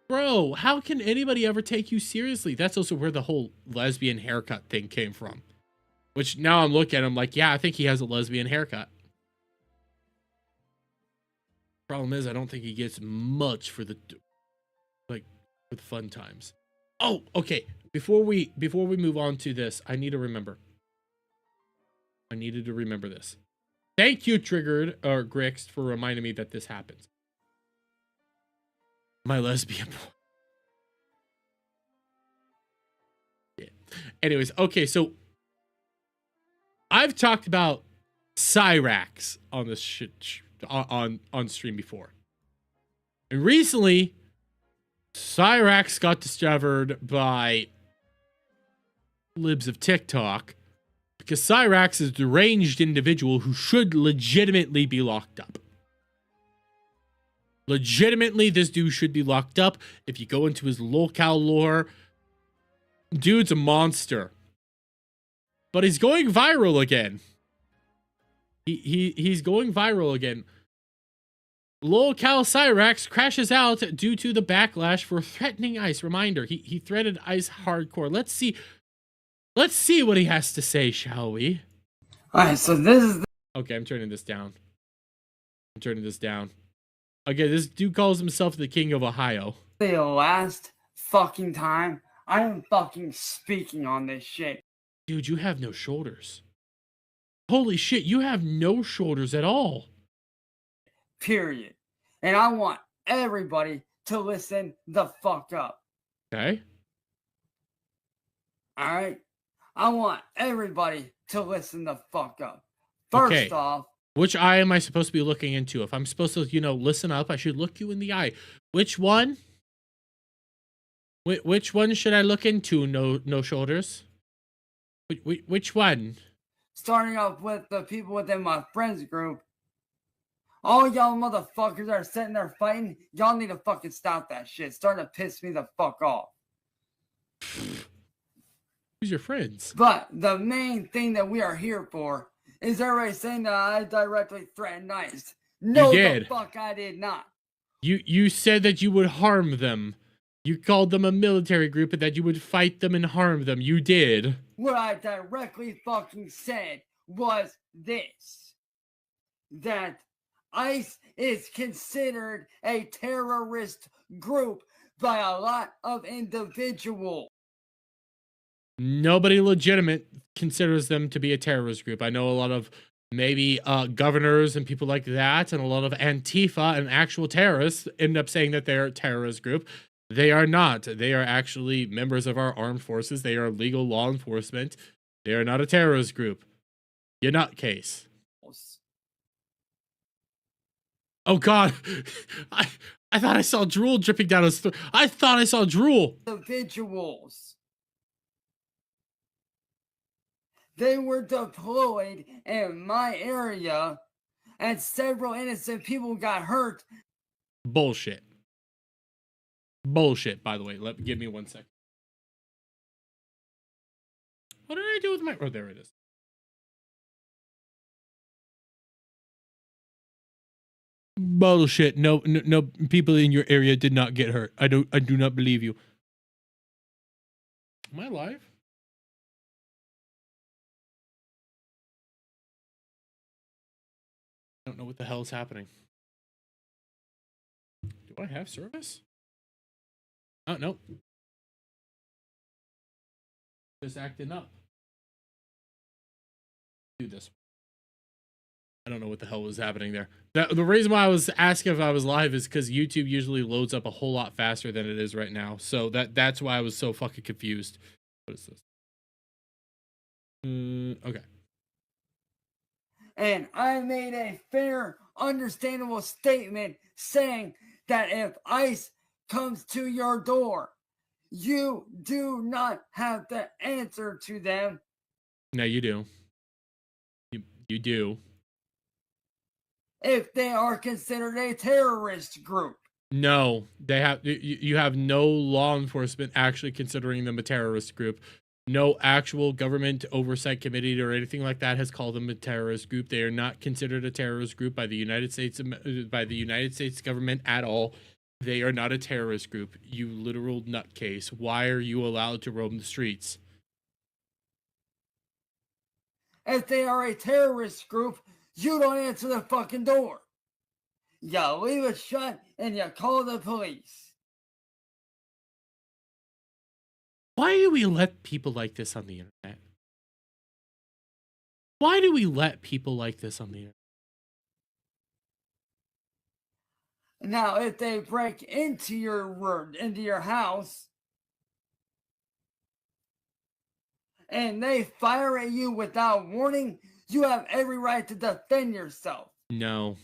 Bro, how can anybody ever take you seriously? That's also where the whole lesbian haircut thing came from. Which now I'm looking at him like, yeah, I think he has a lesbian haircut. Problem is, I don't think he gets much for the, like, for the fun times. Oh, okay. Before we move on to this, I need to remember. I needed to remember this. Thank you, Triggered, or Grix, for reminding me that this happens. My lesbian boy. Yeah. Anyways, okay, so I've talked about Cyrax on this shit on stream before. And recently, Cyrax got discovered by libs of TikTok because Cyrax is a deranged individual who should legitimately be locked up. Legitimately, this dude should be locked up. If you go into his locale lore, dude's a monster. But he's going viral again. He's going viral again. Locale Cyrax crashes out due to the backlash for threatening Ice. Reminder, he threatened Ice hardcore. Let's see what he has to say, shall we? Alright, so this is Okay, I'm turning this down. Okay, this dude calls himself the King of Ohio. the last fucking time I am fucking speaking on this shit. Dude, you have no shoulders. Holy shit, you have no shoulders at all. Period. And I want everybody to listen the fuck up. Okay? Alright? I want everybody to listen the fuck up. First Okay. off, Which eye am I supposed to be looking into? If I'm supposed to, you know, listen up, I should look you in the eye. Which one? Which one should I look into? No shoulders. Which one? starting off with the people within my friends group, all y'all motherfuckers that are sitting there fighting, y'all need to fucking stop that shit. It's starting to piss me the fuck off. Who's your friends? But the main thing that we are here for is everybody saying that I directly threatened ICE. No, You did. the fuck I did not. You said that you would harm them. You called them a military group and that you would fight them and harm them. You did. What I directly fucking said was this. That ICE is considered a terrorist group by a lot of individuals. Nobody legitimate considers them to be a terrorist group. I know a lot of maybe governors and people like that, and a lot of Antifa and actual terrorists end up saying that they're a terrorist group. They are not. They are actually members of our armed forces. They are legal law enforcement. They are not a terrorist group. You're not case. Oh God, I thought I saw drool dripping down his throat. I thought I saw drool. Individuals. They were deployed in my area, and several innocent people got hurt. Bullshit. Bullshit, by the way. Give me 1 second. What did I do with my... Oh, there it is. Bullshit. No people in your area did not get hurt. I do not believe you. Am I live? I don't know what the hell is happening. Do I have service? Oh, no. Just acting up. Do this. I don't know what the hell was happening there. The reason why I was asking if I was live is because YouTube usually loads up a whole lot faster than it is right now. So that's why I was so fucking confused. What is this? Okay. And I made a fair, understandable statement saying that if ICE comes to your door, you do not have to answer to them. No, you do. You do. If they are considered a terrorist group. No, they have. You have no law enforcement actually considering them a terrorist group. No actual government oversight committee or anything like that has called them a terrorist group. They are not considered a terrorist group by the United States government at all. They are not a terrorist group. You literal nutcase. Why are you allowed to roam the streets? If they are a terrorist group, you don't answer the fucking door. You leave it shut and you call the police. Why do we let people like this on the internet? Why do we let people like this on the internet? Now, if they break into your house and they fire at you without warning, you have every right to defend yourself. No.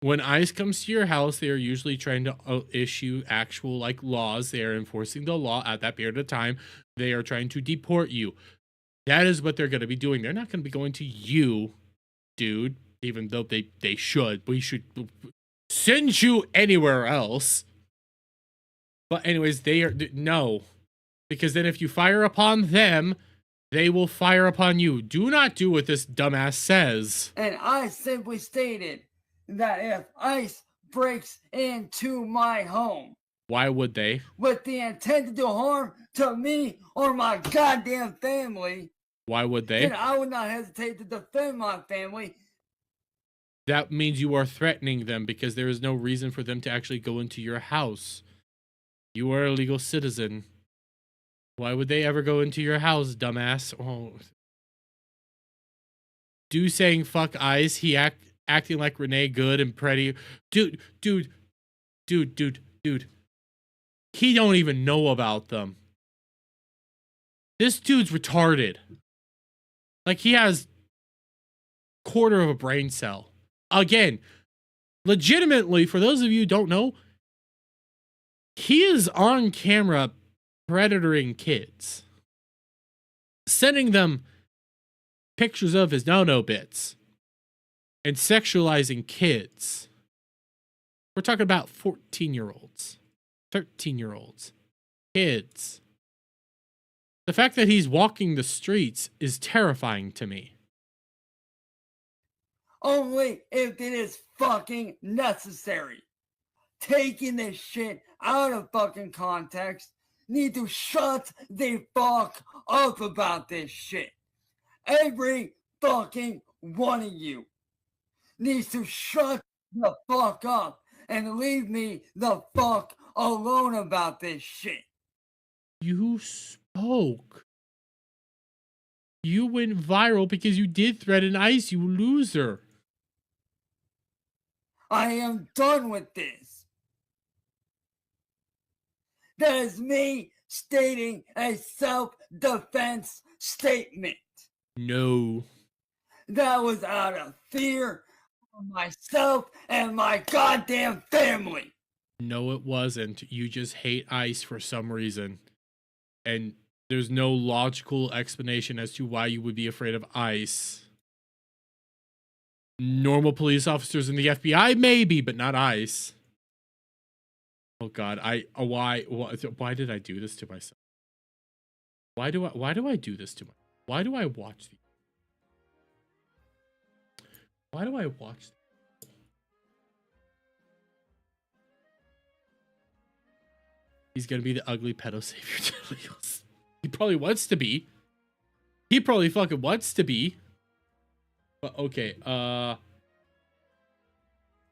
When ICE comes to your house, they are usually trying to issue actual laws. They are enforcing the law at that period of time. They are trying to deport you. That is what they're going to be doing. They're not going to be going to you, dude, even though they should. We should send you anywhere else. But anyways, they are no. Because then if you fire upon them, they will fire upon you. Do not do what this dumbass says. And I simply stated that if ICE breaks into my home, why would they? With the intent to do harm to me or my goddamn family, why would they? Then I would not hesitate to defend my family. That means you are threatening them because there is no reason for them to actually go into your house. You are a legal citizen. Why would they ever go into your house, dumbass? Oh. Do saying fuck ICE, acting like Renee Good and Pretty. Dude. He don't even know about them. This dude's retarded. Like, he has quarter of a brain cell. Again, legitimately, for those of you who don't know, he is on camera predatoring kids. Sending them pictures of his no-no bits. And sexualizing kids. We're talking about 14-year-olds. 13-year-olds. Kids. The fact that he's walking the streets is terrifying to me. Only if it is fucking necessary. Taking this shit out of fucking context. Need to shut the fuck up about this shit. Every fucking one of you needs to shut the fuck up and leave me the fuck alone about this shit. You spoke. You went viral because you did threaten ICE, you loser. I am done with this. That is me stating a self-defense statement. No. That was out of fear of myself and my goddamn family. No, it wasn't. You just hate ICE for some reason. And there's no logical explanation as to why you would be afraid of ICE. Normal police officers in the FBI, maybe, but not ICE. Oh God, why did I do this to myself? Why do I do this to myself? Why do I watch these? Why do I watch these? He's gonna be the ugly pedo savior. He probably wants to be. He probably fucking wants to be. But okay,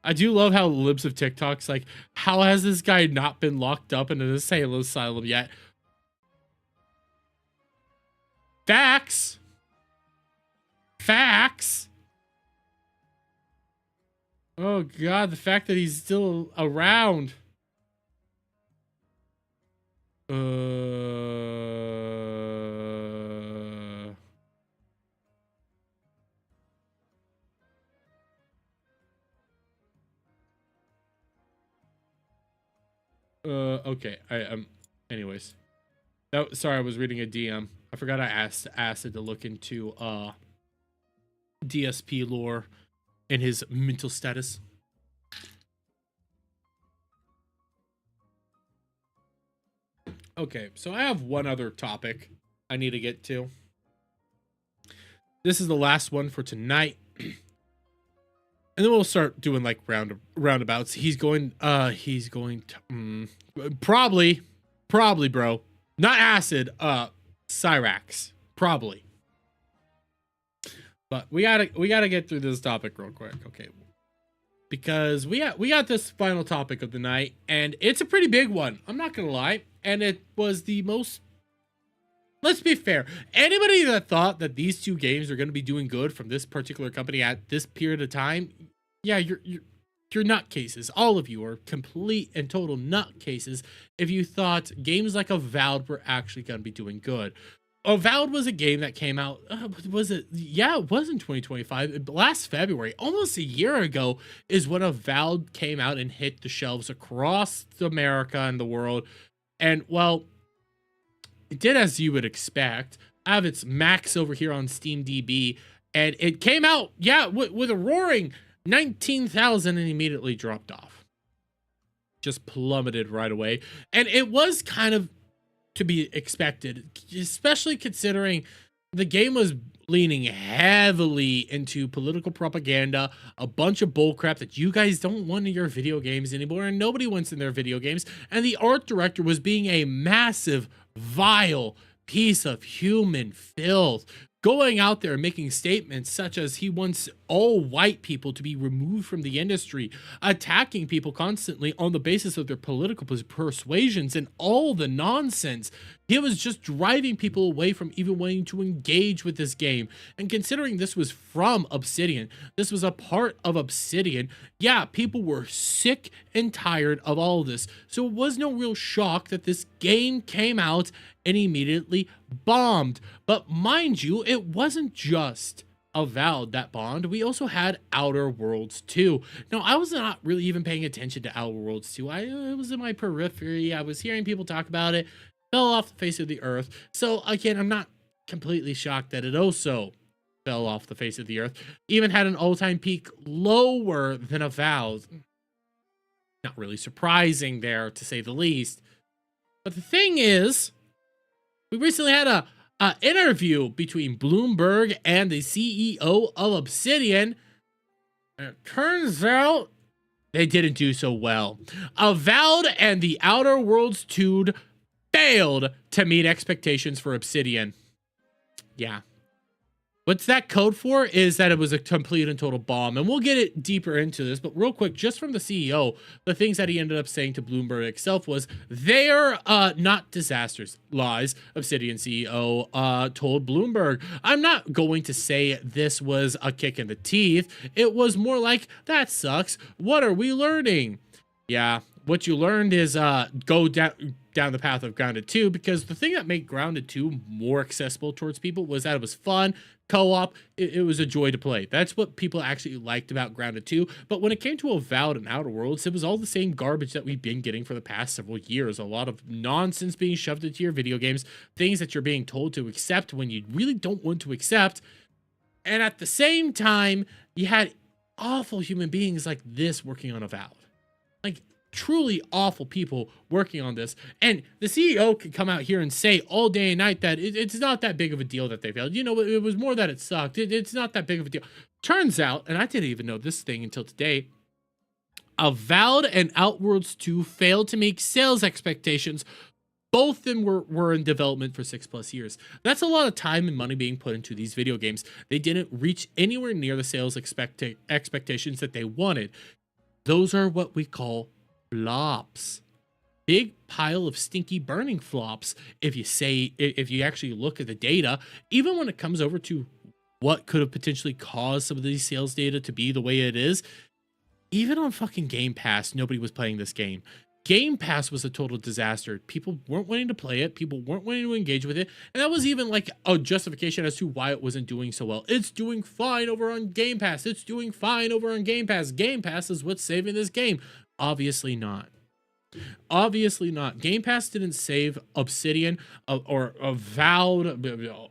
I do love how libs of TikTok's like, how has this guy not been locked up in an asylum yet? Facts. Facts. Oh god, the fact that he's still around. Okay. Anyways. That, sorry, I was reading a DM. I forgot I asked Acid to look into DSP lore and his mental status. Okay, so I have one other topic I need to get to. This is the last one for tonight. And then we'll start doing like roundabouts. He's going to probably, bro. Not Acid, Cyrax. Probably. But we gotta get through this topic real quick, okay? Because we got this final topic of the night, and it's a pretty big one. I'm not gonna lie. And it was the most, let's be fair. Anybody that thought that these two games are gonna be doing good from this particular company at this period of time, yeah, you're nutcases. All of you are complete and total nutcases if you thought games like Avowed were actually going to be doing good. Avowed was a game that came out, was it? Yeah, it was in 2025. Last February, almost a year ago, is when Avowed came out and hit the shelves across America and the world. And, well, it did as you would expect. I have its max over here on SteamDB, and it came out, yeah, with a roaring 19,000 and immediately dropped off. Just plummeted right away. And it was kind of to be expected, especially considering the game was leaning heavily into political propaganda, a bunch of bullcrap that you guys don't want in your video games anymore, and nobody wants in their video games. And the art director was being a massive, vile piece of human filth, going out there and making statements such as he wants all white people to be removed from the industry, attacking people constantly on the basis of their political persuasions and all the nonsense. He was just driving people away from even wanting to engage with this game. And considering this was from Obsidian, this was a part of Obsidian, yeah, people were sick and tired of all of this. So it was no real shock that this game came out and immediately bombed. But mind you, it wasn't just Avowed that bombed. We also had Outer Worlds 2. Now, I was not really even paying attention to Outer Worlds 2. It was in my periphery. I was hearing people talk about it. Fell off the face of the earth. So again, I'm not completely shocked that it also fell off the face of the earth. Even had an all-time peak lower than Avowed. Not really surprising there, to say the least. But the thing is, we recently had a interview between Bloomberg and the CEO of Obsidian. And it turns out they didn't do so well. Avowed and the Outer Worlds 2 failed to meet expectations for Obsidian. Yeah. What's that code for is that it was a complete and total bomb. And we'll get it deeper into this, but real quick, just from the CEO, the things that he ended up saying to Bloomberg itself was, they're not disasters. Lies. Obsidian CEO told Bloomberg, I'm not going to say this was a kick in the teeth. It was more like, that sucks. What are we learning? Yeah, what you learned is go down the path of Grounded 2, because the thing that made Grounded 2 more accessible towards people was that it was fun, co-op, it was a joy to play. That's what people actually liked about Grounded 2. But when it came to Avowed and Outer Worlds, it was all the same garbage that we've been getting for the past several years. A lot of nonsense being shoved into your video games, things that you're being told to accept when you really don't want to accept. And at the same time, you had awful human beings like this working on Avowed. Like, truly awful people working on this, and the CEO could come out here and say all day and night that it's not that big of a deal that they failed. You know, it was more that it sucked. It's not that big of a deal. Turns out, and I didn't even know this thing until today, Avowed and Outworlds 2 failed to meet sales expectations. Both of them were in development for 6+ years. That's a lot of time and money being put into these video games. They didn't reach anywhere near the sales expectations that they wanted. Those are what we call flops. Big pile of stinky burning flops. If you actually look at the data, even when it comes over to what could have potentially caused some of these sales data to be the way it is, even on fucking Game Pass, nobody was playing this game. Game Pass was a total disaster. People weren't wanting to play it. People weren't wanting to engage with it. And that was even like a justification as to why it wasn't doing so well. It's doing fine over on Game Pass. It's doing fine over on Game Pass. Game Pass is what's saving this game. Obviously not. Obviously not. Game Pass didn't save Obsidian or Avowed,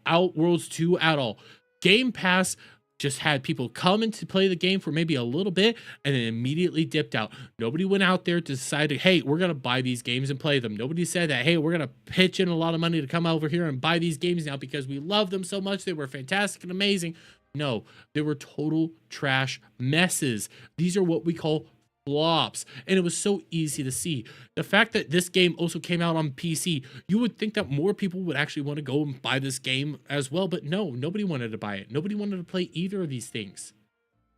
Outworlds 2 at all. Game Pass just had people come in to play the game for maybe a little bit and then immediately dipped out. Nobody went out there to decide, hey, we're going to buy these games and play them. Nobody said that, hey, we're going to pitch in a lot of money to come over here and buy these games now because we love them so much. They were fantastic and amazing. No, they were total trash messes. These are what we call flops, and it was so easy to see. The fact that this game also came out on PC, you would think that more people would actually want to go and buy this game as well, but no, nobody wanted to buy it. Nobody wanted to play either of these things.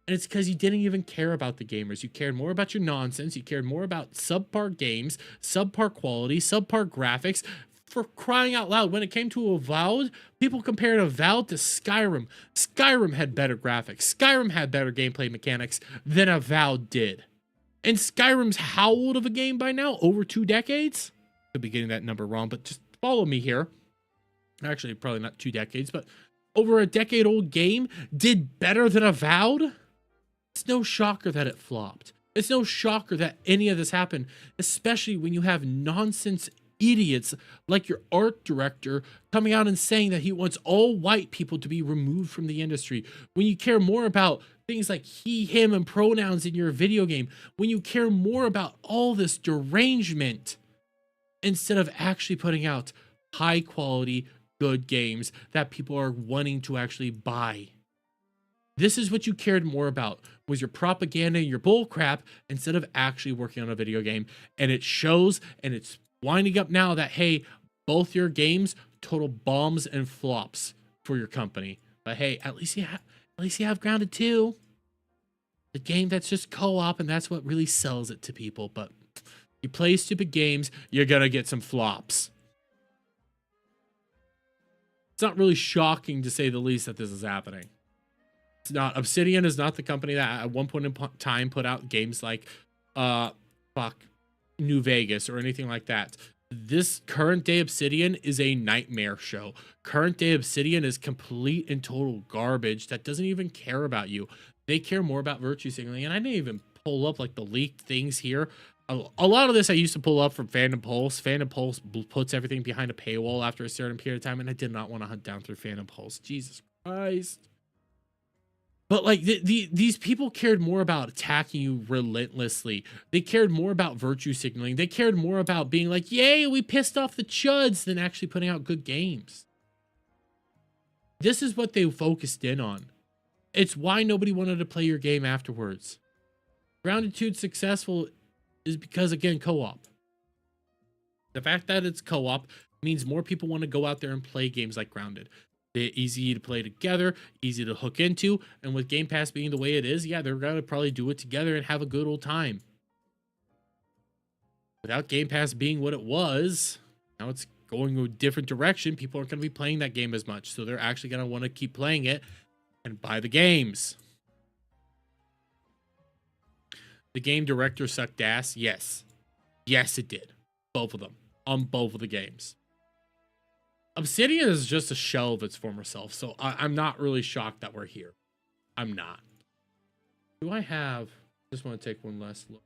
And it's because you didn't even care about the gamers. You cared more about your nonsense. You cared more about subpar games, subpar quality, subpar graphics. For crying out loud, when it came to Avowed, people compared Avowed to Skyrim. Skyrim had better graphics. Skyrim had better gameplay mechanics than Avowed did. And Skyrim's how old of a game by now? Over 2 decades? Could be getting that number wrong, but just follow me here. Actually, probably not 2 decades, but over a decade-old game did better than Avowed? It's no shocker that it flopped. It's no shocker that any of this happened, especially when you have nonsense idiots like your art director coming out and saying that he wants all white people to be removed from the industry. When you care more about things like he, him, and pronouns in your video game, when you care more about all this derangement instead of actually putting out high quality, good games that people are wanting to actually buy. This is what you cared more about, was your propaganda and your bull crap instead of actually working on a video game. And it shows, and it's winding up now that, hey, both your games, total bombs and flops for your company. But hey, at least you have Grounded 2. The game that's just co-op, and that's what really sells it to people. But you play stupid games, you're gonna get some flops. It's not really shocking, to say the least, that this is happening. It's not. Obsidian is not the company that at one point in time put out games like New Vegas or anything like that. This current day Obsidian is a nightmare show. Current day Obsidian is complete and total garbage that doesn't even care about you. They care more about virtue signaling. And I didn't even pull up like the leaked things here. A lot of this I used to pull up from Fandom Pulse. Fandom Pulse puts everything behind a paywall after a certain period of time, and I did not want to hunt down through Fandom Pulse. Jesus Christ. But like these people cared more about attacking you relentlessly. They cared more about virtue signaling. They cared more about being like, yay, we pissed off the chuds, than actually putting out good games. This is what they focused in on. It's why nobody wanted to play your game afterwards. Grounded 2's successful is because, again, co-op. The fact that it's co-op means more people want to go out there and play games like Grounded. They're easy to play together, easy to hook into, and with Game Pass being the way it is, yeah, they're going to probably do it together and have a good old time. Without Game Pass being what it was, now it's going a different direction. People aren't going to be playing that game as much, so they're actually going to want to keep playing it and buy the games. The game director sucked ass? Yes. Yes, it did. Both of them. On both of the games. Obsidian is just a shell of its former self, so I'm not really shocked that we're here. I'm not. Do I have... just want to take one last look.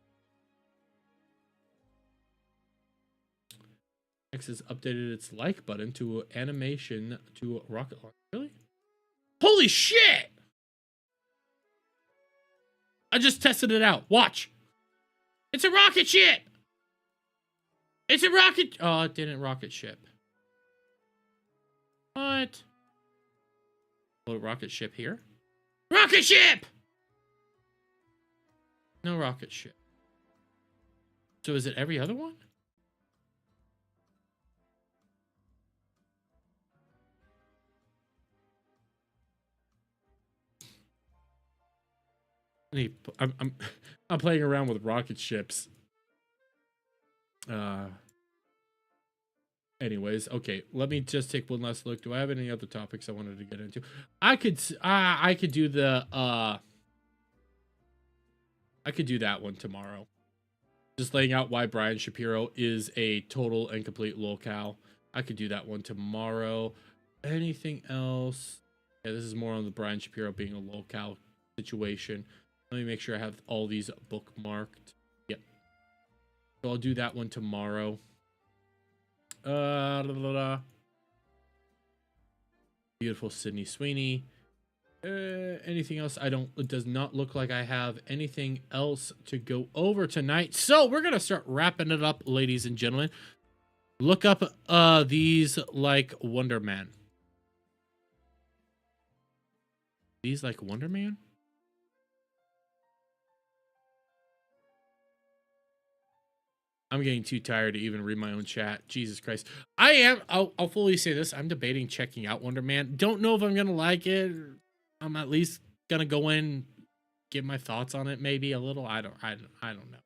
X has updated its like button to animation to rocket launch. Really? Holy shit! I just tested it out. Watch. It's a rocket ship. It's a rocket. Oh, it didn't rocket ship. What? Oh, rocket ship here. Rocket ship! No rocket ship. So is it every other one? I'm playing around with rocket ships. Anyways, okay, let me just take one last look. Do I have any other topics I wanted to get into? I could do the I could do that one tomorrow. Just laying out why Brian Shapiro is a total and complete lolcow. I could do that one tomorrow. Anything else? Yeah, this is more on the Brian Shapiro being a lolcow situation. Let me make sure I have all these bookmarked. Yep. So I'll do that one tomorrow. Beautiful Sydney Sweeney. Anything else? It does not look like I have anything else to go over tonight. So we're going to start wrapping it up, ladies and gentlemen. Look up these like Wonder Man. These like Wonder Man? I'm getting too tired to even read my own chat. Jesus Christ. I'll fully say this. I'm debating checking out Wonder Man. Don't know if I'm going to like it. I'm at least going to go in, give my thoughts on it maybe a little. I don't know.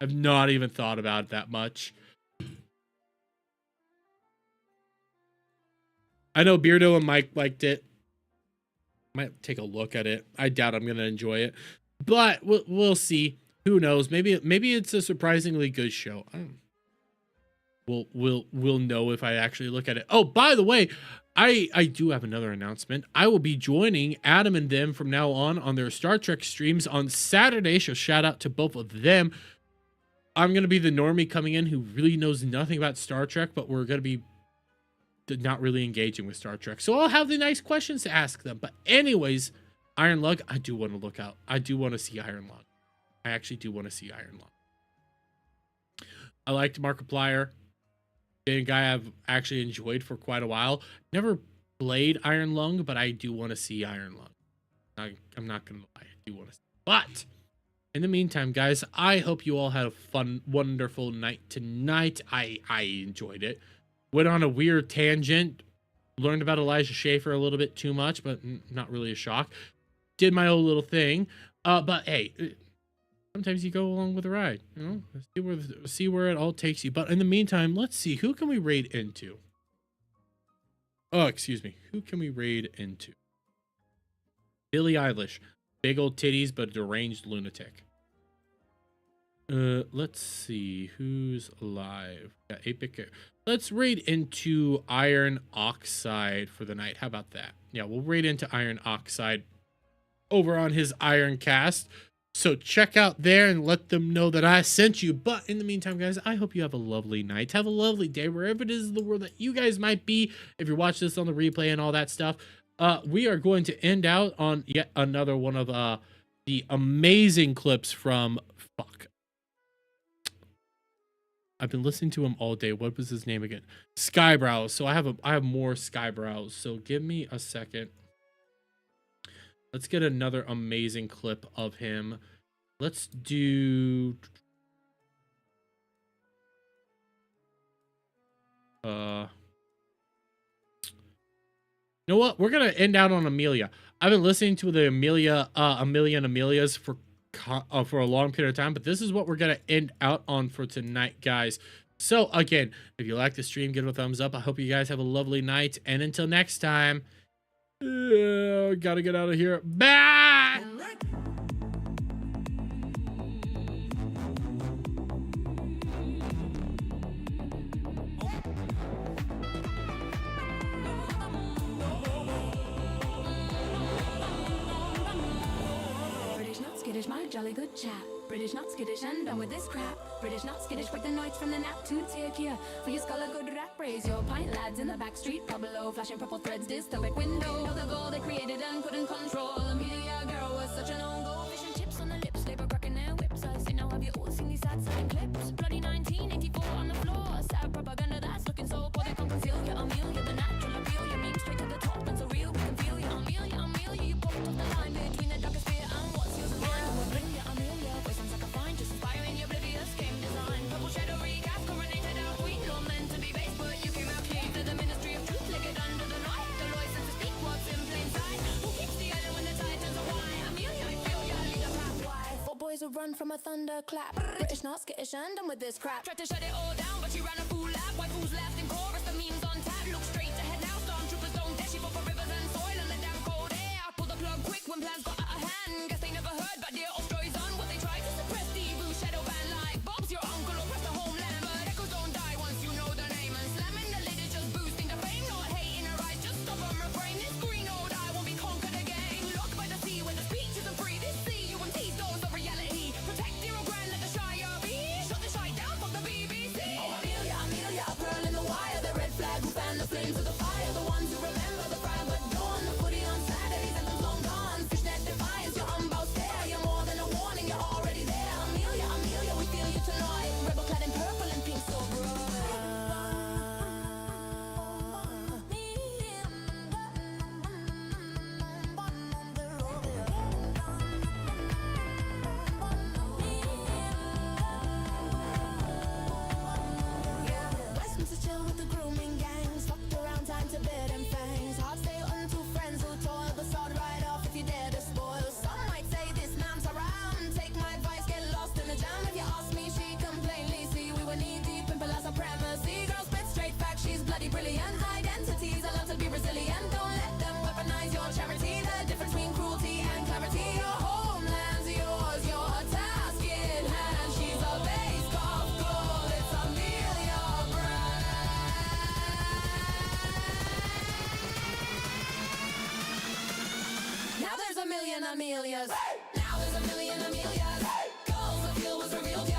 I've not even thought about it that much. I know Beardo and Mike liked it. Might take a look at it. I doubt I'm going to enjoy it. But we'll see. Who knows? Maybe it's a surprisingly good show. We'll know if I actually look at it. Oh, by the way, I do have another announcement. I will be joining Adam and them from now on their Star Trek streams on Saturday. So shout out to both of them. I'm going to be the normie coming in who really knows nothing about Star Trek, but we're going to be not really engaging with Star Trek. So I'll have the nice questions to ask them. But anyways, Iron Lung, I do want to look out. I do want to see Iron Lung. I actually do want to see Iron Lung. I liked Markiplier. A guy I've actually enjoyed for quite a while. Never played Iron Lung, but I do want to see Iron Lung. I'm not going to lie. I do want to see. But in the meantime, guys, I hope you all had a fun, wonderful night tonight. I enjoyed it. Went on a weird tangent. Learned about Elijah Schaefer a little bit too much, but not really a shock. Did my own little thing. But hey, sometimes you go along with the ride, you know, see where it all takes you. But in the meantime, let's see, who can we raid into? Oh, excuse me. Who can we raid into? Billie Eilish. Big old titties, but deranged lunatic. Let's see who's live. Yeah, Apic. Let's raid into Iron Oxide for the night. How about that? Yeah, we'll raid into Iron Oxide over on his Iron Cast. So check out there and let them know that I sent you. But in the meantime, guys, I hope you have a lovely night. Have a lovely day wherever it is in the world that you guys might be. If you're watching this on the replay and all that stuff, we are going to end out on yet another one of the amazing clips from I've been listening to him all day. What was his name again? Skybrows. So I have more Skybrows. So give me a second. Let's get another amazing clip of him. Let's do... You know what? We're going to end out on Amelia. I've been listening to the Amelia and Amelia's for a long period of time, but this is what we're going to end out on for tonight, guys. So, again, if you like the stream, give it a thumbs up. I hope you guys have a lovely night. And until next time... gotta get out of here. Bye! British not skittish, my jolly good chap. British not skittish and done with this crap. British not skittish, break the noise from the nap to take here. For your skull a good rap, raise your pint lads in the back street. Pablo flashing purple threads, dystopic window. The goal they created and couldn't control. Amelia girl was such an own goal. Fish and chips on the lips, they were cracking their whips. I say now have you all seen these sad selling clips? Bloody 1984 on the floor. Sad propaganda that's looking so poor they can't conceal you. Amelia, the natural appeal. You mean straight to the top and so real we can feel you. Amelia, you popped off the line between the darkest fear and what's yours and mine. We'll bring you Amelia, voice sounds like a fine, just inspiring your oblivious game design. Purple shadow recap, coronated out queen. Not meant to be base, but you came out clean. To the ministry of truth, lick it under the night. The license to speak what's in plain sight. Who keeps the island when the tide turns away? Amelia, I feel you, lead a path. Why? 4 boys will run from a thunderclap. British not skittish and done with this crap. Tried to shut it all down, but she ran a fool lap. Why fools left in chorus, the memes on tap. Look straight ahead now, stormtroopers don't dash. She fought for rivers and soil and the damn cold air. Pull the plug quick when plans got out of hand. Guess they never heard, but dear Ostroy's on. What Everybody brilliant identities. I love to be Brazilian. Don't let them weaponize your charity. The difference between cruelty and clarity. Your homeland's yours, your task in hand. She's a base golf goal. It's Amelia Brand. Now there's a million Amelias. Now there's a million Amelias. Goals the field was revealed.